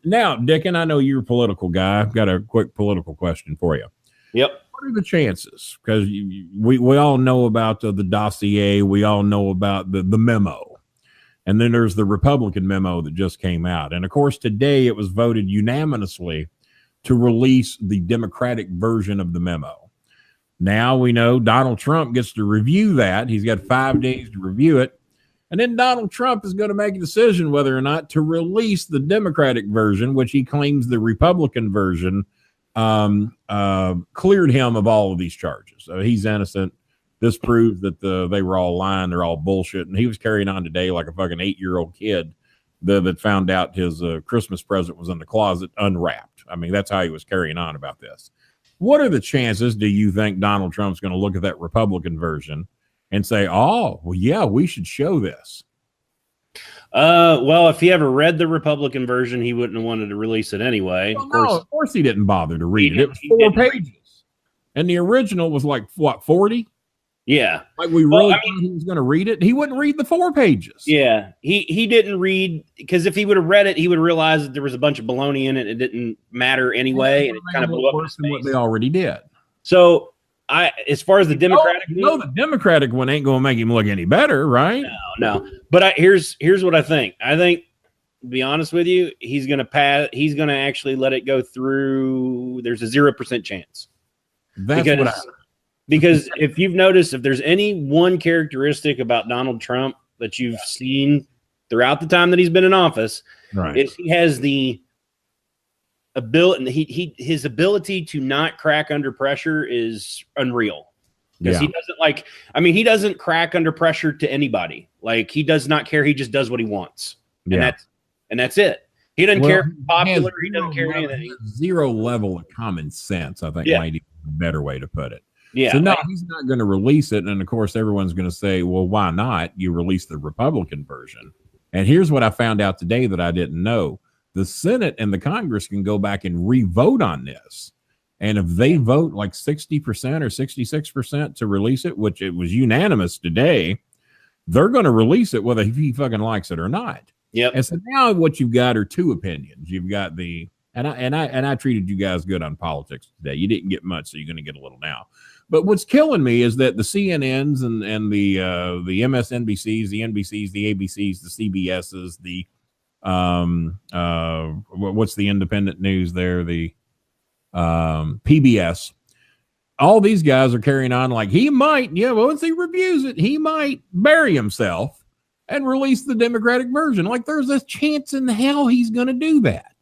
Now, Dickin, I know you're a political guy. I've got a quick political question for you. Yep. What are the chances? Because we all know about the dossier. We all know about the memo. And then there's the Republican memo that just came out. And, of course, today it was voted unanimously to release the Democratic version of the memo. Now we know Donald Trump gets to review that. He's got 5 days to review it. And then Donald Trump is going to make a decision whether or not to release the Democratic version, which he claims the Republican version cleared him of all of these charges. So he's innocent. This proves that they were all lying. They're all bullshit. And he was carrying on today like a fucking 8-year-old kid that found out his Christmas present was in the closet unwrapped. I mean, that's how he was carrying on about this. What are the chances, do you think, Donald Trump's going to look at that Republican version and say, oh, well, yeah, we should show this? Well, if he ever read the Republican version, he wouldn't have wanted to release it anyway. Well, of course he didn't bother to read it. It was 4 pages. And the original was like, what, 40? Yeah. Like we really thought he was going to read it. He wouldn't read the 4 pages. Yeah. He didn't read, because if he would have read it, he would realize that there was a bunch of baloney in it. It didn't matter anway. And it kind of blew up worse than what they already did. So as far as the Democratic, the Democratic one ain't going to make him look any better, right? No. But here's what I think. I think, to be honest with you, he's going to pass. He's going to actually let it go through. There's a 0% chance. Because if you've noticed, if there's any one characteristic about Donald Trump that you've seen throughout the time that he's been in office, right, is he has the ability. His ability to not crack under pressure is unreal. Because he doesn't he doesn't crack under pressure to anybody. Like, he does not care. He just does what he wants. Yeah. And that's it. He doesn't care if it's popular. He doesn't care anything. Zero level of common sense, I think, might be a better way to put it. Yeah. So, no, he's not going to release it. And, of course, everyone's going to say, well, why not? You release the Republican version. And here's what I found out today that I didn't know. The Senate and the Congress can go back and re-vote on this. And if they vote like 60% or 66% to release it, which it was unanimous today, they're going to release it whether he fucking likes it or not. Yep. And so now what you've got are two opinions. You've got and I treated you guys good on politics today. You didn't get much, so you're going to get a little now. But what's killing me is that the CNNs and the MSNBCs, the NBCs, the ABCs, the CBSs, the what's the independent news there? The PBS. All these guys are carrying on like he might, once he reviews it, he might bury himself and release the Democratic version. Like there's a chance in hell he's going to do that.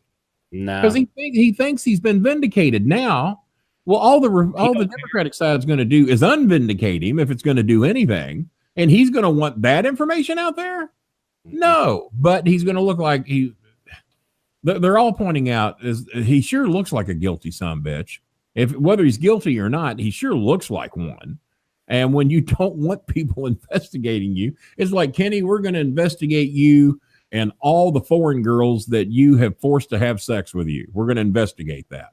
No, because he thinks he's been vindicated. Now, well, all the Democratic side is going to do is unvindicate him if it's going to do anything, and he's going to want that information out there. No, but he's going to look like they're all pointing out is he sure looks like a guilty son of a bitch. Whether he's guilty or not, he sure looks like one. And when you don't want people investigating you, it's like, Kenny, we're going to investigate you and all the foreign girls that you have forced to have sex with you. We're going to investigate that.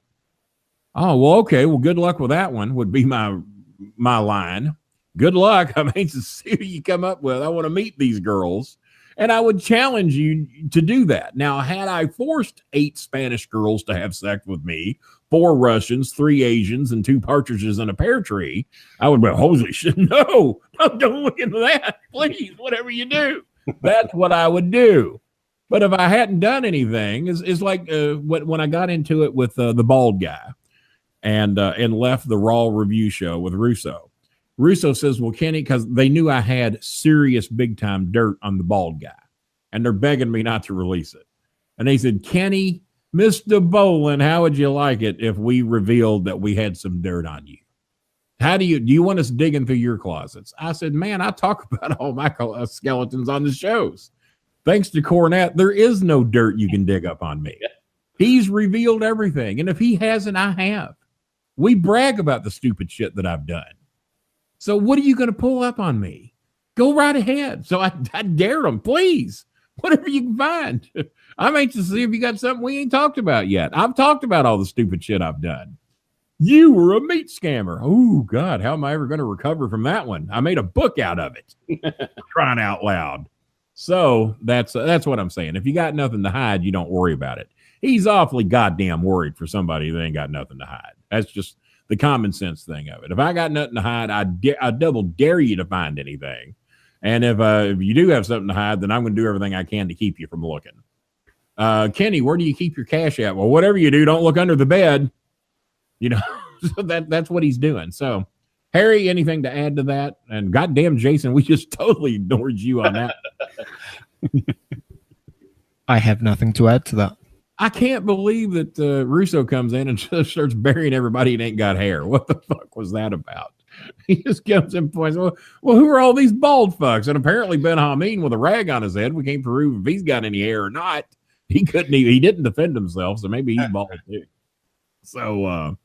Oh, well, okay. Well, good luck with that one would be my line. Good luck. I mean, to see what you come up with. I want to meet these girls. And I would challenge you to do that. Now, had I forced 8 Spanish girls to have sex with me, 4 Russians, 3 Asians, and 2 partridges in a pear tree, I would be, holy shit, no, don't look into that. Please, whatever you do. That's what I would do. But if I hadn't done anything, it's like when I got into it with the bald guy and left the Raw review show with Russo. Russo says, well, Kenny, because they knew I had serious big-time dirt on the bald guy, and they're begging me not to release it. And they said, Kenny, Mr. Bolin, how would you like it if we revealed that we had some dirt on you? Do you want us digging through your closets? I said, man, I talk about all my skeletons on the shows. Thanks to Cornette, there is no dirt you can dig up on me. He's revealed everything. And if he hasn't, I have. We brag about the stupid shit that I've done. So what are you going to pull up on me? Go right ahead. So I dare him, please. Whatever you can find. I'm anxious to see if you got something we ain't talked about yet. I've talked about all the stupid shit I've done. You were a meat scammer. Oh, God, how am I ever going to recover from that one? I made a book out of it. Crying out loud. So that's what I'm saying. If you got nothing to hide, you don't worry about it. He's awfully goddamn worried for somebody that ain't got nothing to hide. That's just the common sense thing of it. If I got nothing to hide, I double dare you to find anything. And if you do have something to hide, then I'm going to do everything I can to keep you from looking. Kenny, where do you keep your cash at? Well, whatever you do, don't look under the bed. So that's what he's doing. So, Harry, anything to add to that? And goddamn, Jason, we just totally ignored you on that. I have nothing to add to that. I can't believe that Russo comes in and just starts burying everybody that ain't got hair. What the fuck was that about? He just comes in and points, well, who are all these bald fucks? And apparently Ben Hamin with a rag on his head. We can't prove if he's got any hair or not. He didn't defend himself, so maybe he's bald too. So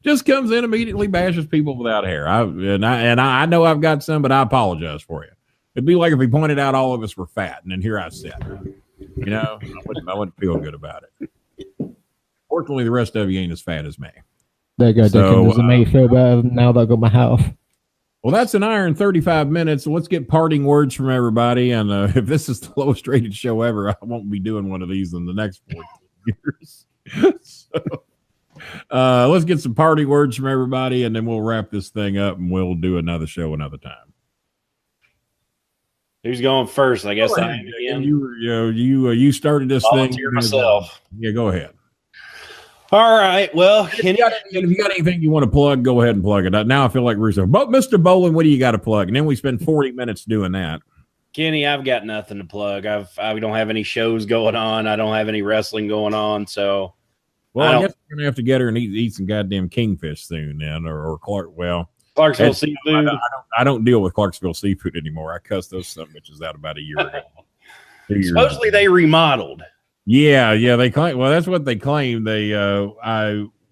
just comes in, immediately bashes people without hair. I know I've got some, but I apologize for you. It'd be like if he pointed out all of us were fat, and then here I sit. I wouldn't feel good about it. Fortunately, the rest of you ain't as fat as me. There you go, Dickens. Does it make you feel better now that I got my hat off? Well, that's an hour and 35 minutes. So let's get parting words from everybody. And if this is the lowest rated show ever, I won't be doing one of these in the next 14 years. So let's get some parting words from everybody, and then we'll wrap this thing up, and we'll do another show another time. Who's going first? I guess I am. You started this Volunteer thing. Myself. Yeah, go ahead. All right. Well, if you got anything you want to plug, go ahead and plug it. Now I feel like Russo. But Mr. Bolin, what do you got to plug? And then we spend 40 minutes doing that. Kenny, I've got nothing to plug. I don't have any shows going on. I don't have any wrestling going on. So, well, I guess we're gonna have to get her and eat some goddamn kingfish soon, then, or Clark. Well, Clarksville Seafood. I don't deal with Clarksville Seafood anymore. I cussed those some bitches out about a year ago. Supposedly they remodeled. Yeah, they claim. Well, that's what they claim. They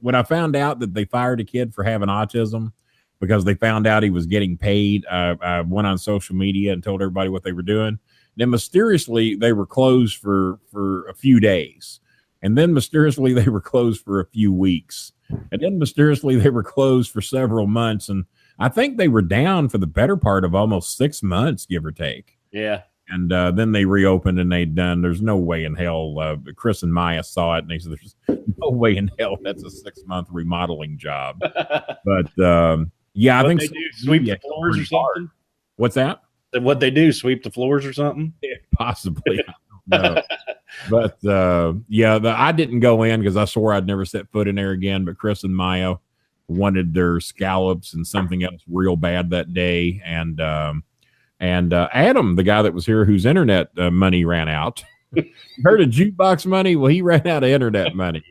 when I found out that they fired a kid for having autism because they found out he was getting paid, I went on social media and told everybody what they were doing. Then mysteriously they were closed for a few days, and then mysteriously they were closed for a few weeks, and then mysteriously they were closed for several months, and I think they were down for the better part of almost 6 months, give or take. Yeah. And then they reopened and they'd done. There's no way in hell. Chris and Maya saw it and they said, "There's no way in hell that's a 6-month remodeling job." But yeah, I think they do sweep the floors or something. What's that? What they do? Sweep the floors or something? Yeah, possibly. No. But yeah, I didn't go in because I swore I'd never set foot in there again. But Chris and Maya wanted their scallops and something else real bad that day, and Adam, the guy that was here whose internet money ran out, heard of jukebox money? Well, he ran out of internet money.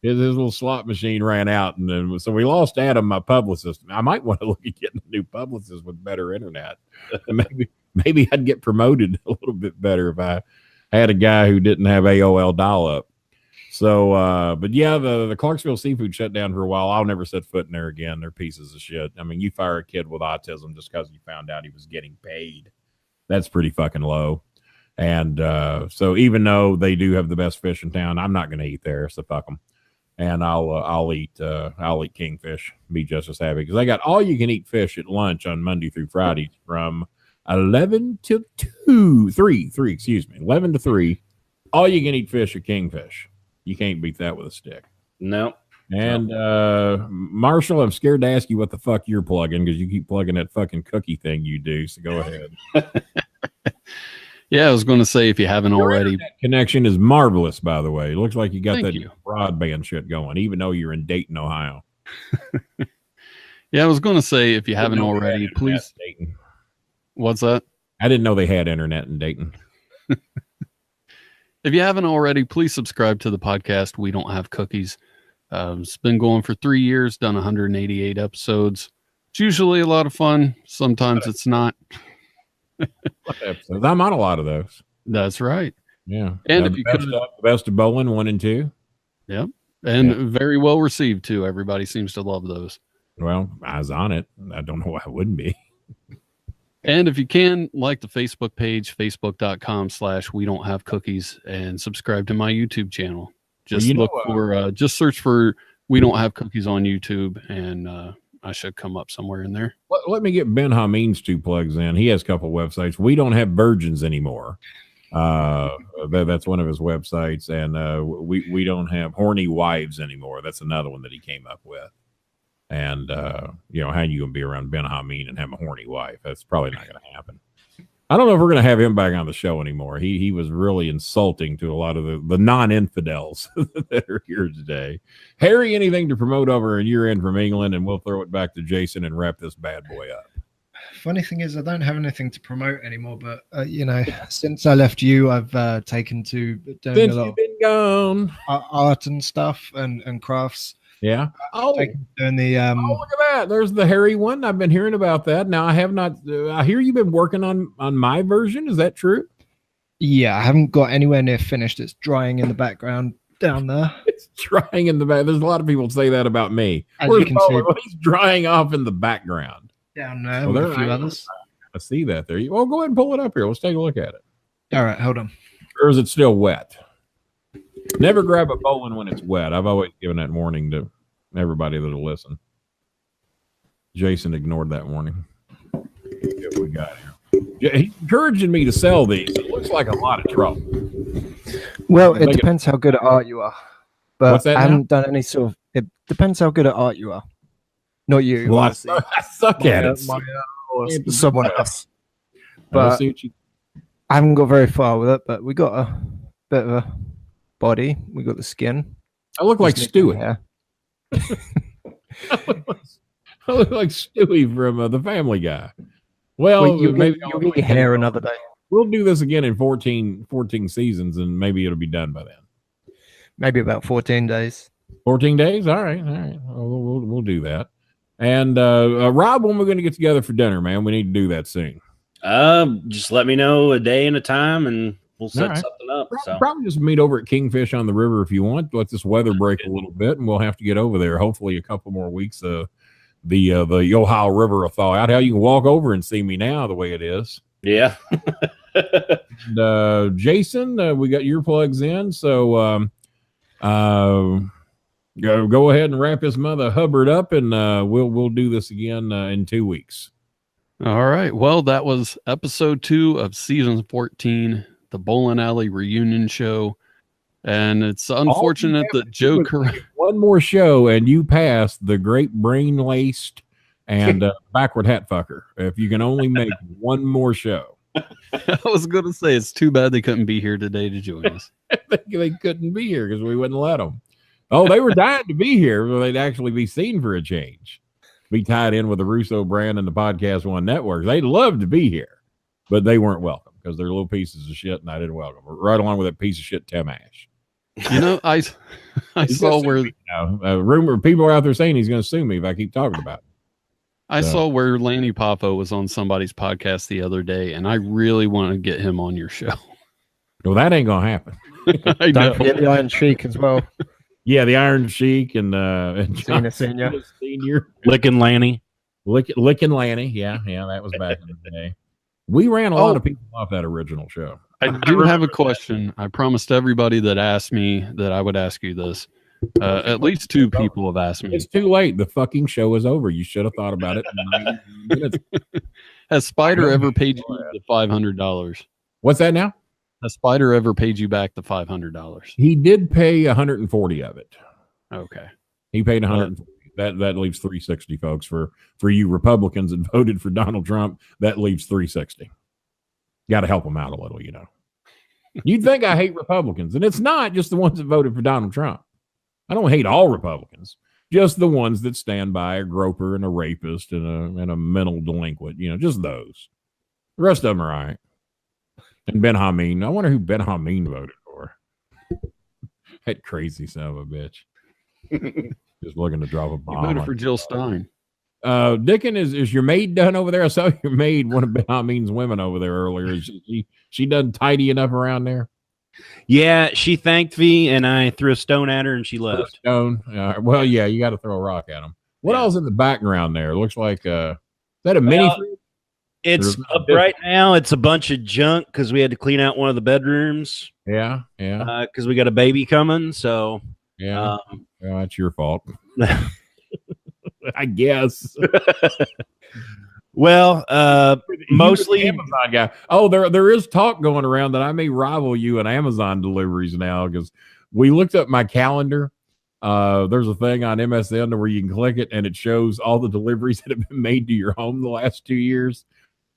His little slot machine ran out, and then so we lost Adam, my publicist. I might want to look at getting a new publicist with better internet. Maybe I'd get promoted a little bit better if I had a guy who didn't have AOL dial-up. So, but yeah, the Clarksville Seafood shut down for a while. I'll never set foot in there again. They're pieces of shit. I mean, you fire a kid with autism just because you found out he was getting paid. That's pretty fucking low. And so even though they do have the best fish in town, I'm not going to eat there. So fuck them. And I'll eat kingfish. Be just as happy because I got all you can eat fish at lunch on Monday through Friday from 11 to 3. 11 to 3. All you can eat fish are kingfish. You can't beat that with a stick. No. And Marshall, I'm scared to ask you what the fuck you're plugging because you keep plugging that fucking cookie thing you do. So go ahead. Yeah, I was going to say if you haven't already. Connection is marvelous, by the way. It looks like you got broadband shit going, even though you're in Dayton, Ohio. Yeah, I was going to say if you haven't already, please. What's that? I didn't know they had internet in Dayton. If you haven't already, please subscribe to the podcast. We Don't Have Cookies. It's been going for 3 years, done 188 episodes. It's usually a lot of fun. Sometimes it's not. I'm on a lot of those. That's right. Yeah. And if the you best could, the best of Bolin 1 and 2. Yep. And very well received too. Everybody seems to love those. Well, I was on it. I don't know why I wouldn't be. And if you can, like the Facebook page, facebook.com/We Don't Have Cookies, and subscribe to my YouTube channel. Just just search for We Don't Have Cookies on YouTube, and I should come up somewhere in there. Let me get Ben Hamin's 2 plugs in. He has a couple websites. We Don't Have Virgins Anymore. That's one of his websites. And we don't have Horny Wives Anymore. That's another one that he came up with. And, you know, how you going to be around Ben Hamin and have a horny wife? That's probably not going to happen. I don't know if we're going to have him back on the show anymore. He was really insulting to a lot of the non-infidels that are here today. Harry, anything to promote over a year in from England, and we'll throw it back to Jason and wrap this bad boy up. Funny thing is, I don't have anything to promote anymore, but, you know, since I left you, I've taken to doing a lot of art and stuff and crafts. Yeah. Doing the look at that. There's the hairy one. I've been hearing about that. Now I have not. I hear you've been working on my version. Is that true? Yeah, I haven't got anywhere near finished. It's drying in the background down there. It's drying in the back. There's a lot of people say that about me. As you can see, he's drying off in the background. Down there with a few others. I see that there. Well, go ahead and pull it up here. Let's take a look at it. All right, hold on. Or is it still wet? Never grab a bowling when it's wet. I've always given that warning to everybody that'll listen. Jason ignored that warning. What we got here? He's encouraging me to sell these. It looks like a lot of trouble. Well, it depends how good at art you are. But I haven't done any sort of. It depends how good at art you are. Not you. Well, I suck at it. Or someone else. But I haven't got very far with it. But we got a bit of a body. We got the skin. I look like Stewie. I look like Stewie from The Family Guy. Well, maybe you'll get your hair another day. We'll do this again in 14 seasons, and maybe it'll be done by then. Maybe about 14 days. 14 days? All right. We'll do that. And Rob, when we're going to get together for dinner, man, we need to do that soon. Just let me know a day and a time, and we'll set something up. Probably just meet over at Kingfish on the River if you want. Let this weather break a little bit, and we'll have to get over there. Hopefully, a couple more weeks. The Ohio River will thaw out. How you can walk over and see me now, the way it is. Yeah. And, Jason, we got your plugs in, so go ahead and wrap his mother Hubbard up, and we'll do this again in 2 weeks. All right. Well, that was episode 2 of season 14, the Bolin Alley reunion show. And it's unfortunate that Joe one more show and you pass the great brain laced and backward hat fucker. If you can only make one more show. I was going to say, it's too bad they couldn't be here today to join us. They couldn't be here because we wouldn't let them. Oh, they were dying to be here, but they'd actually be seen for a change. Be tied in with the Russo brand and the Podcast One networks. They'd love to be here, but they weren't welcome because they're little pieces of shit, and I didn't welcome them. Right along with that piece of shit, Tim Ash. You know, I saw where rumor people are out there saying he's going to sue me if I keep talking about it. I saw where Lanny Poffo was on somebody's podcast the other day, and I really want to get him on your show. Well, that ain't going to happen. Don't forget the Iron Sheik as well. Yeah, the Iron Sheik and John Cena Senior. Licking Lanny. Licking Lanny. Yeah, that was back in the day. We ran a lot of people off that original show. I do have a question. I promised everybody that asked me that I would ask you this. At least 2 people have asked me. It's too late. The fucking show is over. You should have thought about it. In 90 minutes. Has Spider ever paid you the $500? What's that now? Has Spider ever paid you back the $500? He did pay 140 of it. Okay. He paid 140. That leaves 360, folks. For you Republicans that voted for Donald Trump, that leaves 360. Got to help them out a little, you know. You'd think I hate Republicans, and it's not just the ones that voted for Donald Trump. I don't hate all Republicans, just the ones that stand by a groper and a rapist and a mental delinquent, you know, just those. The rest of them are all right. And Ben Hamin. I wonder who Ben Hamin voted for. That crazy son of a bitch. Just looking to drop a bomb. You voted for Jill Stein. Dickin, is your maid done over there? I saw your maid, one of Ben Hamin's women over there earlier. Is she done tidy enough around there? Yeah, she thanked me, and I threw a stone at her, and she left. Stone. Well, yeah, you got to throw a rock at them. What else in the background there? It looks like is that a mini? It's up right now. It's a bunch of junk because we had to clean out one of the bedrooms. Yeah. Because we got a baby coming. So yeah, that's your fault. I guess. Well, mostly Amazon guy. Oh, there is talk going around that I may rival you in Amazon deliveries now because we looked up my calendar. There's a thing on MSN where you can click it and it shows all the deliveries that have been made to your home the last 2 years.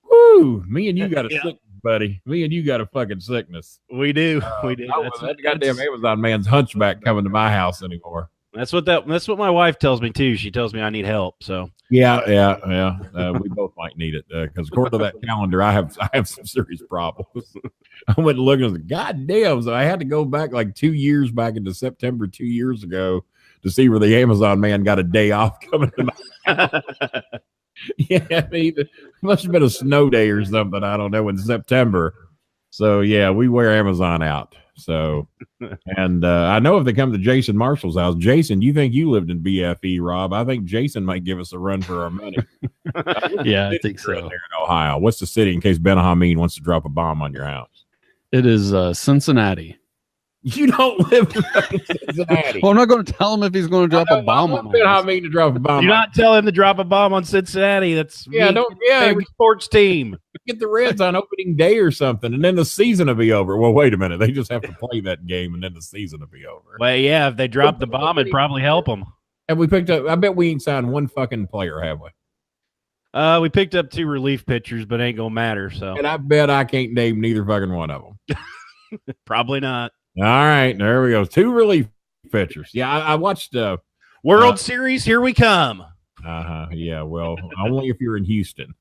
Woo! Me and you got a sickness, buddy. Me and you got a fucking sickness. We do. We do. That goddamn Amazon man's hunchback coming to my house anymore. That's what my wife tells me too. She tells me I need help. So yeah. We both might need it because according to that calendar, I have some serious problems. I went looking and said, God damn! So I had to go back like 2 years back into September 2 years ago to see where the Amazon man got a day off coming to my house. Yeah, I mean, it must have been a snow day or something. I don't know, in September. So yeah, we wear Amazon out. So, and I know if they come to Jason Marshall's house, Jason, you think you lived in BFE, Rob? I think Jason might give us a run for our money. Yeah, I think so. There in Ohio, what's the city in case Ben Hamin wants to drop a bomb on your house? It is Cincinnati. You don't live in Cincinnati. Well, I'm not going to tell him if he's going to drop a bomb on Ben Hamin to drop a bomb. You're not telling him to drop a bomb on Cincinnati. That's favorite sports team. Get the Reds on opening day or something, and then the season will be over. Well, wait a minute. They just have to play that game, and then the season will be over. Well, yeah, if they drop the bomb, it'd probably help them. And we picked up, I bet we ain't signed one fucking player, have we? We picked up 2 relief pitchers, but ain't going to matter. So, and I bet I can't name neither fucking one of them. Probably not. All right, there we go. 2 relief pitchers. Yeah, I watched World Series. Here we come. Yeah, well, only if you're in Houston.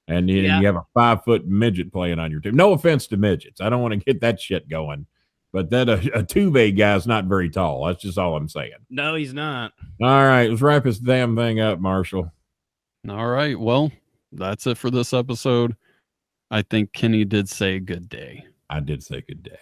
And then you have a 5-foot midget playing on your team. No offense to midgets. I don't want to get that shit going. But that a two-bay guy's not very tall. That's just all I'm saying. No, he's not. All right, let's wrap this damn thing up, Marshall. All right. Well, that's it for this episode. I think Kenny did say good day. I did say good day.